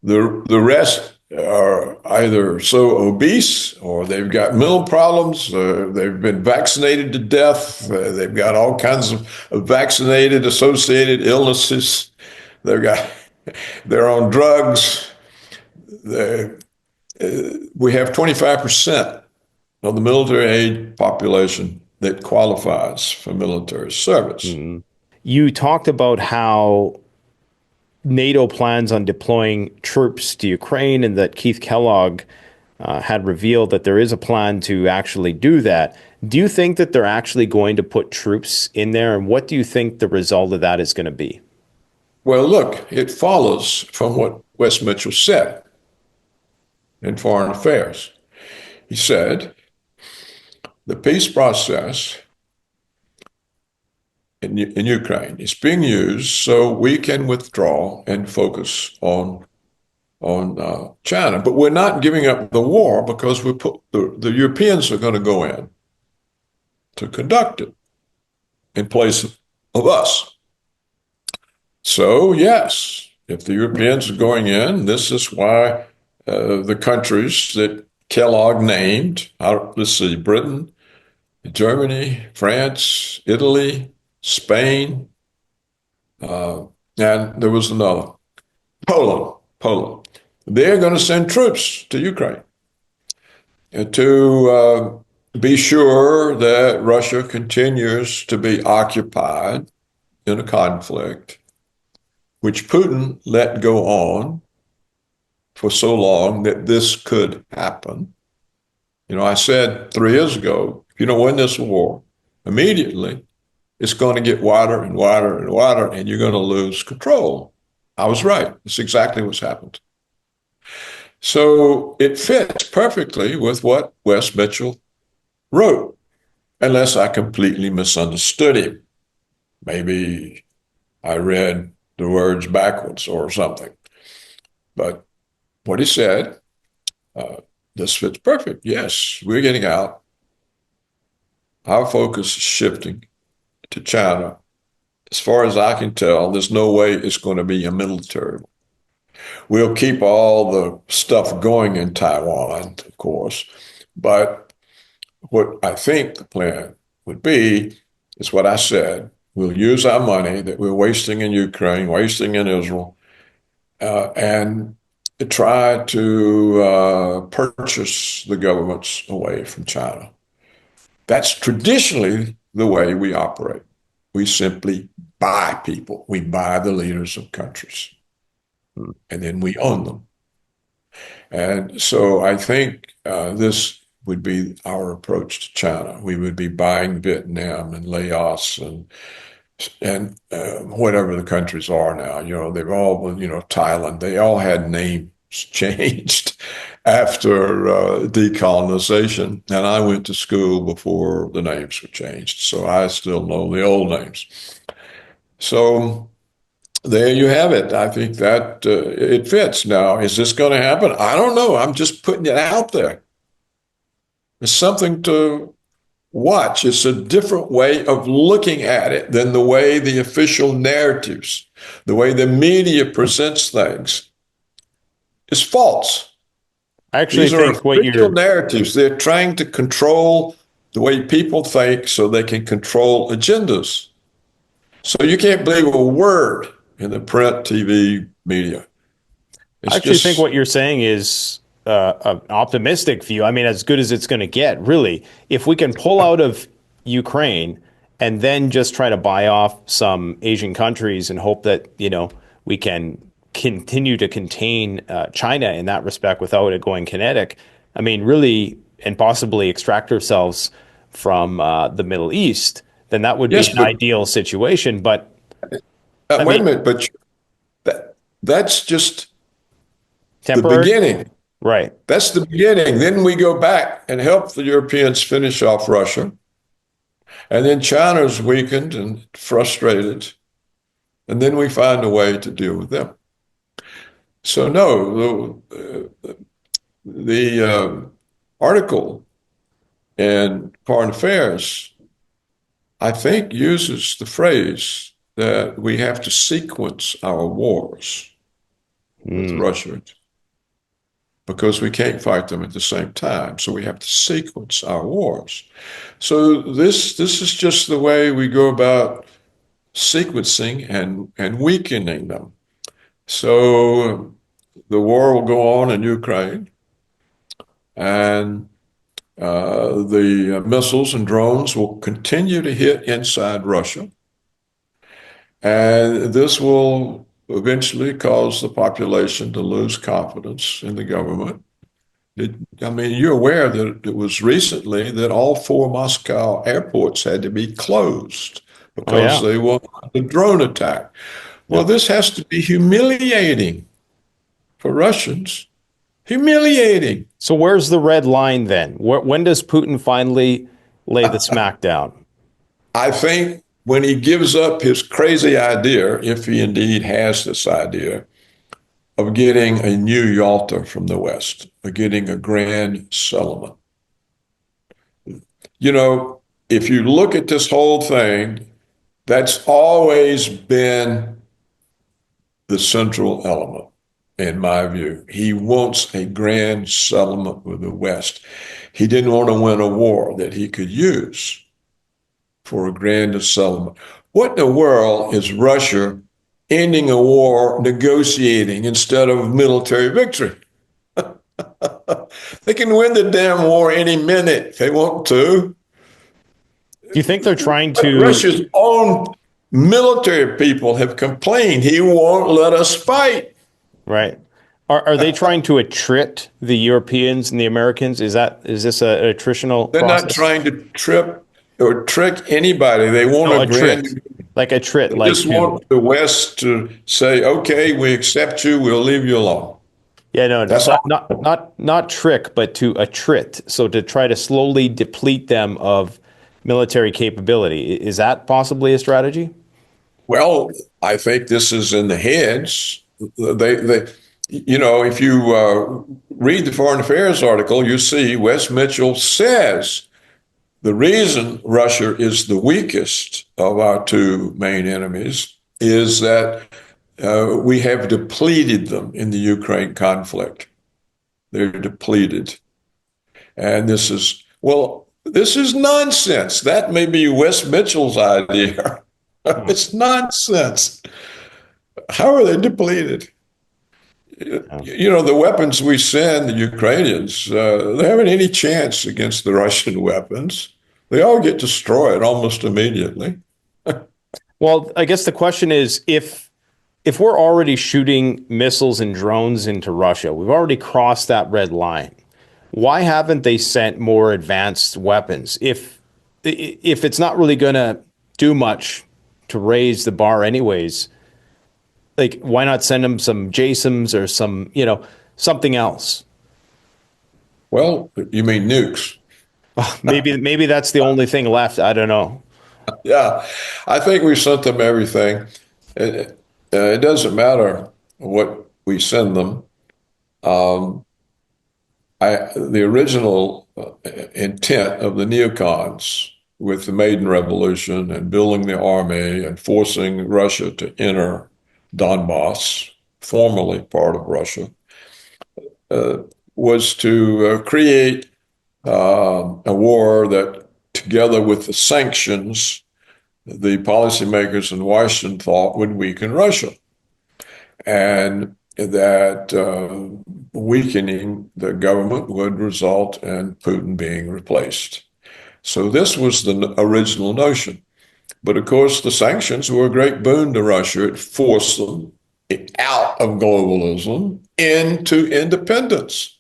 S1: The rest are either so obese or they've got mental problems, they've been vaccinated to death, they've got all kinds of vaccinated associated illnesses, they're on drugs. We have 25% of the military age population that qualifies for military service.
S5: Mm-hmm. You talked about how NATO plans on deploying troops to Ukraine and that Keith Kellogg had revealed that there is a plan to actually do that. Do you think that they're actually going to put troops in there? And what do you think the result of that is going to be?
S1: Well, look, it follows from what Wes Mitchell said in Foreign Affairs. He said, the peace process in Ukraine is being used so we can withdraw and focus on China. But we're not giving up the war because the Europeans are going to go in to conduct it in place of us. So, yes, if the Europeans are going in, this is why the countries that Kellogg named, let's see, Britain, Germany, France, Italy, Spain, and there was another, Poland. They're going to send troops to Ukraine to be sure that Russia continues to be occupied in a conflict which Putin let go on for so long that this could happen. You know, I said 3 years ago, if you don't win this war, immediately it's going to get wider and wider and wider, and you're going to lose control. I was right. It's exactly what's happened. So it fits perfectly with what Wes Mitchell wrote, unless I completely misunderstood him. Maybe I read the words backwards or something. But what he said, this fits perfect. Yes, we're getting out. Our focus is shifting to China. As far as I can tell, there's no way it's going to be a military. We'll keep all the stuff going in Taiwan, of course. But what I think the plan would be is what I said. We'll use our money that we're wasting in Ukraine, wasting in Israel, and try to purchase the governments away from China. That's traditionally the way we operate. We simply buy people. We buy the leaders of countries, and then we own them. And so I think this would be our approach to China. We would be buying Vietnam and Laos and whatever the countries are now. You know, they've all, Thailand, they all had names changed after decolonization. And I went to school before the names were changed, so I still know the old names. So there you have it. I think that it fits. Now, is this going to happen? I don't know. I'm just putting it out there. It's something to watch. It's a different way of looking at it than the way the official narratives, the way the media presents things is false.
S5: I actually
S1: These
S5: think
S1: are
S5: what
S1: official narratives. They're trying to control the way people think so they can control agendas. So you can't believe a word in the print TV media.
S5: I actually think what you're saying is an optimistic view. I mean, as good as it's going to get, really. If we can pull out of Ukraine and then just try to buy off some Asian countries and hope that, we can continue to contain China in that respect without it going kinetic, I mean, really, and possibly extract ourselves from the Middle East, then that would be an ideal situation. But
S1: Wait a minute, but that's just the
S5: temporary?
S1: beginning.
S5: Right.
S1: That's the beginning. Then we go back and help the Europeans finish off Russia. And then China's weakened and frustrated. And then we find a way to deal with them. So, no, the article in Foreign Affairs, I think, uses the phrase that we have to sequence our wars with Russia because we can't fight them at the same time. So we have to sequence our wars. So this is just the way we go about sequencing and weakening them. So the war will go on in Ukraine, and the missiles and drones will continue to hit inside Russia. And this will eventually cause the population to lose confidence in the government. I mean, you're aware that it was recently that all 4 Moscow airports had to be closed because they were under drone attack. Well, this has to be humiliating for Russians. Humiliating.
S5: So where's the red line then? When does Putin finally lay the smackdown?
S1: I think when he gives up his crazy idea, if he indeed has this idea, of getting a new Yalta from the West, of getting a grand settlement. You know, if you look at this whole thing, that's always been the central element, in my view. He wants a grand settlement with the West. He didn't want to win a war that he could use for a grand settlement. What in the world is Russia ending a war negotiating instead of military victory? They can win the damn war any minute if they want to.
S5: Do you think they're trying to...
S1: Russia's own military people have complained he won't let us fight.
S5: Right. Are they trying to attrit the Europeans and the Americans? Is this an attritional
S1: They're
S5: process?
S1: not trying to trip or trick anybody. They want a grand...
S5: Like a trit.
S1: They
S5: like
S1: just want the West to say, okay, we accept you, we'll leave you alone.
S5: Yeah, no,
S1: That's
S5: not trick, but to attrit. So to try to slowly deplete them of military capability. Is that possibly a strategy?
S1: Well, I think this is in the heads. You know, if you read the Foreign Affairs article, you see Wes Mitchell says the reason Russia is the weakest of our 2 main enemies is that we have depleted them in the Ukraine conflict. They're depleted. And this is nonsense. That may be Wes Mitchell's idea. It's nonsense. How are they depleted? You know, the weapons we send the Ukrainians, they haven't any chance against the Russian weapons. They all get destroyed almost immediately.
S5: Well, I guess the question is, if we're already shooting missiles and drones into Russia, we've already crossed that red line. Why haven't they sent more advanced weapons? If it's not really going to do much to raise the bar anyways, like, why not send them some JSOMs or some, something else?
S1: Well, you mean nukes?
S5: Maybe that's the only thing left. I don't know.
S1: Yeah, I think we sent them everything. It doesn't matter what we send them. The original intent of the neocons with the Maidan Revolution and building the army and forcing Russia to enter Donbass, formerly part of Russia, was to create a war that, together with the sanctions, the policymakers in Washington thought would weaken Russia. And that weakening the government would result in Putin being replaced. So this was the original notion. But of course, the sanctions were a great boon to Russia. It forced them out of globalism into independence.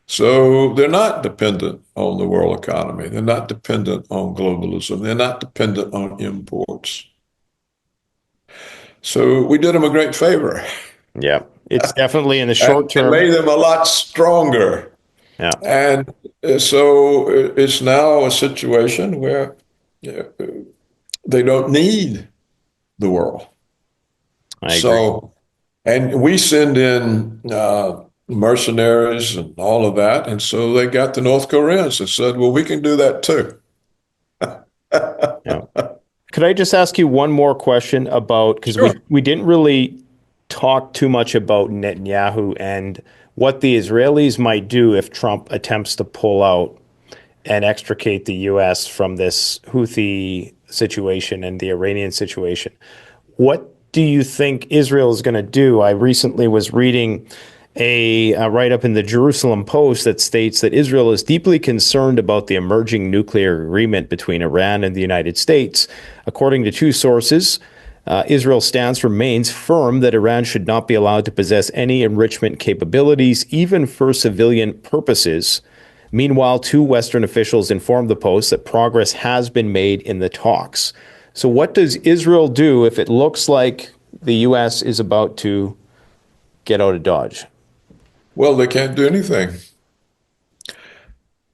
S1: So they're not dependent on the world economy. They're not dependent on globalism. They're not dependent on imports. So we did them a great favor
S5: Yeah. It's definitely in the
S1: and
S5: short term.
S1: made them a lot stronger.
S5: Yeah.
S1: And so it's now a situation where they don't need the world.
S5: I agree.
S1: So, and we send in mercenaries and all of that. And so they got the North Koreans that said, well, we can do that too.
S5: Yeah. Could I just ask you one more question about, because
S1: Sure.
S5: we didn't really talk too much about Netanyahu and what the Israelis might do if Trump attempts to pull out and extricate the U.S. from this Houthi situation and the Iranian situation. What do you think Israel is going to do? I recently was reading a write-up in the Jerusalem Post that states that Israel is deeply concerned about the emerging nuclear agreement between Iran and the United States. According to two sources, Israel's stance remains firm that Iran should not be allowed to possess any enrichment capabilities, even for civilian purposes. Meanwhile, two Western officials informed the Post that progress has been made in the talks. So what does Israel do if it looks like the U.S. is about to get out of Dodge?
S1: Well, they can't do anything.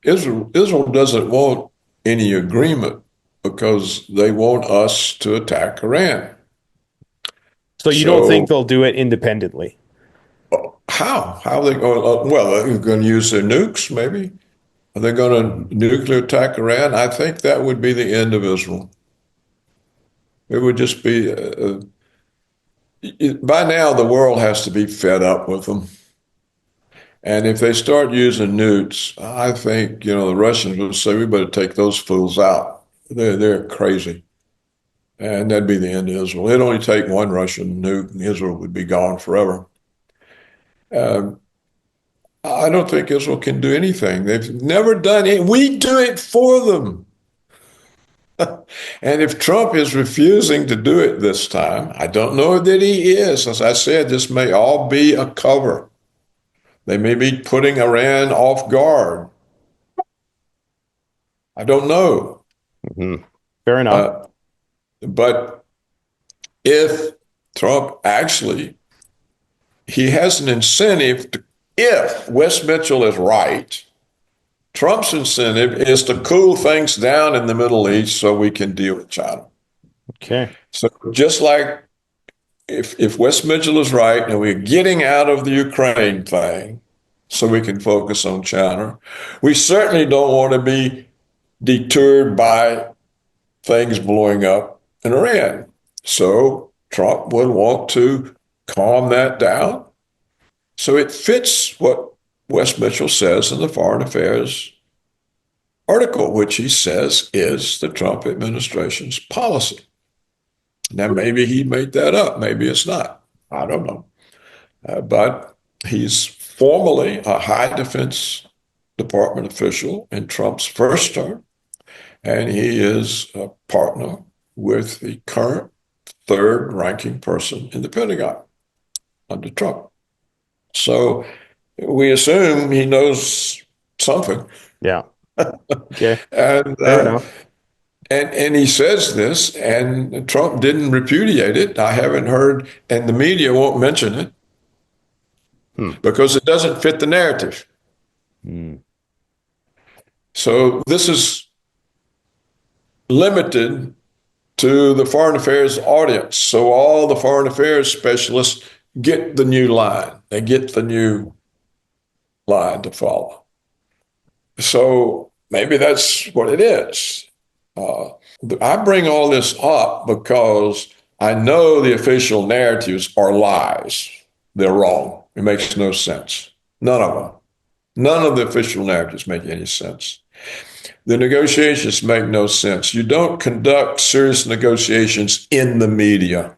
S1: Israel doesn't want any agreement because they want us to attack Iran.
S5: So you don't think
S1: So
S5: they'll do it independently?
S1: how? How are they going? Well, they're going to use their nukes, maybe. Are they going to nuclear attack Iran? I think that would be the end of Israel. It would just be, by now, the world has to be fed up with them. And if they start using nukes, I think, the Russians will say, we better take those fools out. They're crazy. And that'd be the end of Israel. It'd only take one Russian nuke and Israel would be gone forever. Um, I don't think Israel can do anything. They've never done it. We do it for them. And if Trump is refusing to do it this time, I don't know that he is. As I said, this may all be a cover. They may be putting Iran off guard. I don't know.
S5: Mm-hmm. Fair enough.
S1: But if Trump actually, he has an incentive to, if West Mitchell is right, Trump's incentive is to cool things down in the Middle East so we can deal with China.
S5: Okay.
S1: So just like if West Mitchell is right and we're getting out of the Ukraine thing so we can focus on China, we certainly don't want to be deterred by things blowing up in Iran. So Trump would want to calm that down. So it fits what West Mitchell says in the Foreign Affairs article, which he says is the Trump administration's policy. Now, maybe he made that up. Maybe it's not. I don't know. But he's formally a high Defense Department official in Trump's first term, and he is a partner with the current third ranking person in the Pentagon under Trump. So we assume he knows something.
S5: Yeah. Okay.
S1: And
S5: Fair enough.
S1: And he says this, and Trump didn't repudiate it. I haven't heard, and the media won't mention it because it doesn't fit the narrative. So this is limited to the foreign affairs audience. So all the foreign affairs specialists get the new line. They get the new line to follow. So maybe that's what it is. I bring all this up because I know the official narratives are lies. They're wrong. It makes no sense. None of them. None of the official narratives make any sense. The negotiations make no sense. You don't conduct serious negotiations in the media,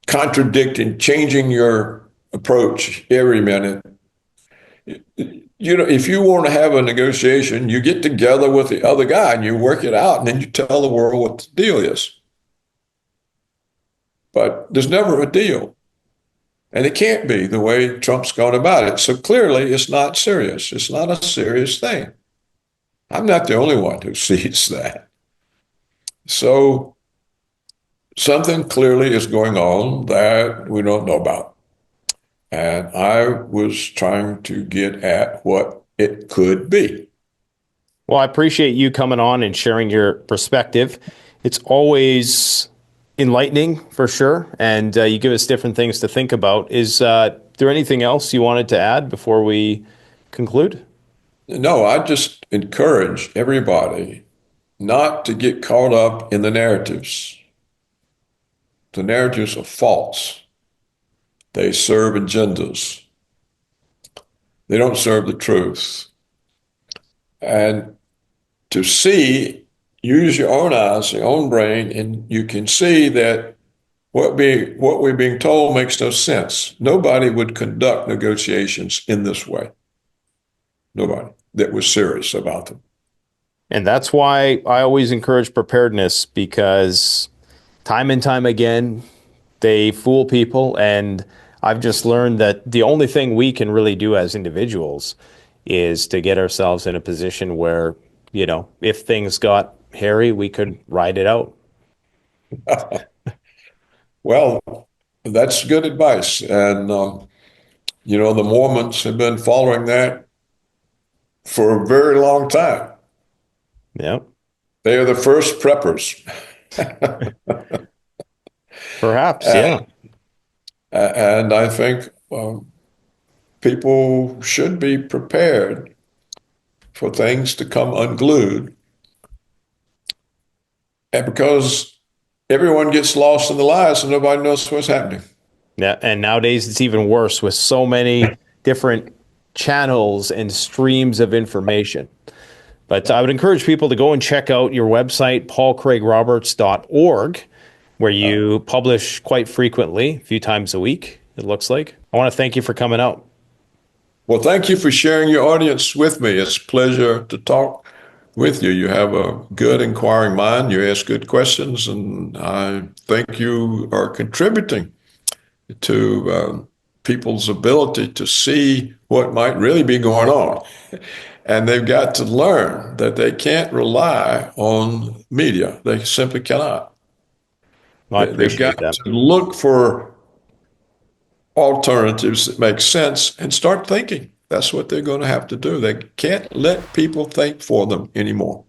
S1: contradicting, changing your approach every minute. If you want to have a negotiation, you get together with the other guy and you work it out, and then you tell the world what the deal is. But there's never a deal. And it can't be the way Trump's gone about it. So clearly, it's not serious. It's not a serious thing. I'm not the only one who sees that. So something clearly is going on that we don't know about. And I was trying to get at what it could be.
S5: Well, I appreciate you coming on and sharing your perspective. It's always enlightening for sure, and you give us different things to think about. Is there anything else you wanted to add before we conclude?
S1: No, I just encourage everybody not to get caught up in the narratives. The narratives are false. They serve agendas. They don't serve the truth. And to see, use your own eyes, your own brain, and you can see that what we're being told makes no sense. Nobody would conduct negotiations in this way. Nobody that was serious about them.
S5: And that's why I always encourage preparedness, because time and time again, they fool people. And I've just learned that the only thing we can really do as individuals is to get ourselves in a position where, you know, if things got hairy, we could ride it out.
S1: Well, that's good advice. And, you know, the Mormons have been following that for a very long time.
S5: Yeah.
S1: They are the first preppers.
S5: Perhaps, yeah.
S1: And I think people should be prepared for things to come unglued. And because everyone gets lost in the lies and nobody knows what's happening.
S5: Yeah, and nowadays it's even worse with so many different channels and streams of information. But I would encourage people to go and check out your website, paulcraigroberts.org, where you publish quite frequently, a few times a week, it looks like. I want to thank you for coming out.
S1: Well, thank you for sharing your audience with me. It's a pleasure to talk with you. You have a good inquiring mind. You ask good questions, and I think you are contributing to people's ability to see what might really be going on. And they've got to learn that they can't rely on media. They simply cannot.
S5: Well, I
S1: They've got
S5: appreciate that.
S1: to look for alternatives that make sense and start thinking. That's what they're going to have to do. They can't let people think for them anymore.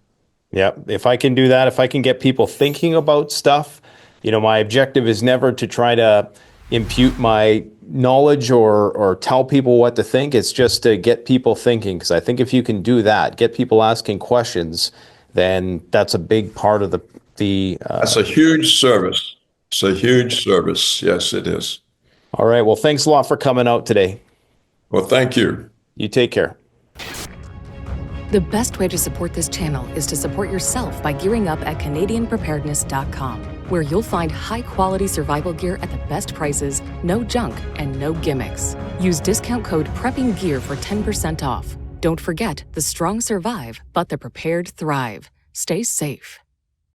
S5: Yeah, if I can do that, if I can get people thinking about stuff, you know, my objective is never to try to impute my knowledge or tell people what to think. It's just to get people thinking, because I think if you can do that, get people asking questions, then that's a big part of the
S1: That's a huge service. It's a huge service. Yes, it is.
S5: All right. Well, thanks a lot for coming out today.
S1: Well, thank you.
S5: You take care.
S6: The best way to support this channel is to support yourself by gearing up at CanadianPreparedness.com, where you'll find high-quality survival gear at the best prices, no junk, and no gimmicks. Use discount code PREPPINGGEAR for 10% off. Don't forget, the strong survive, but the prepared thrive. Stay safe.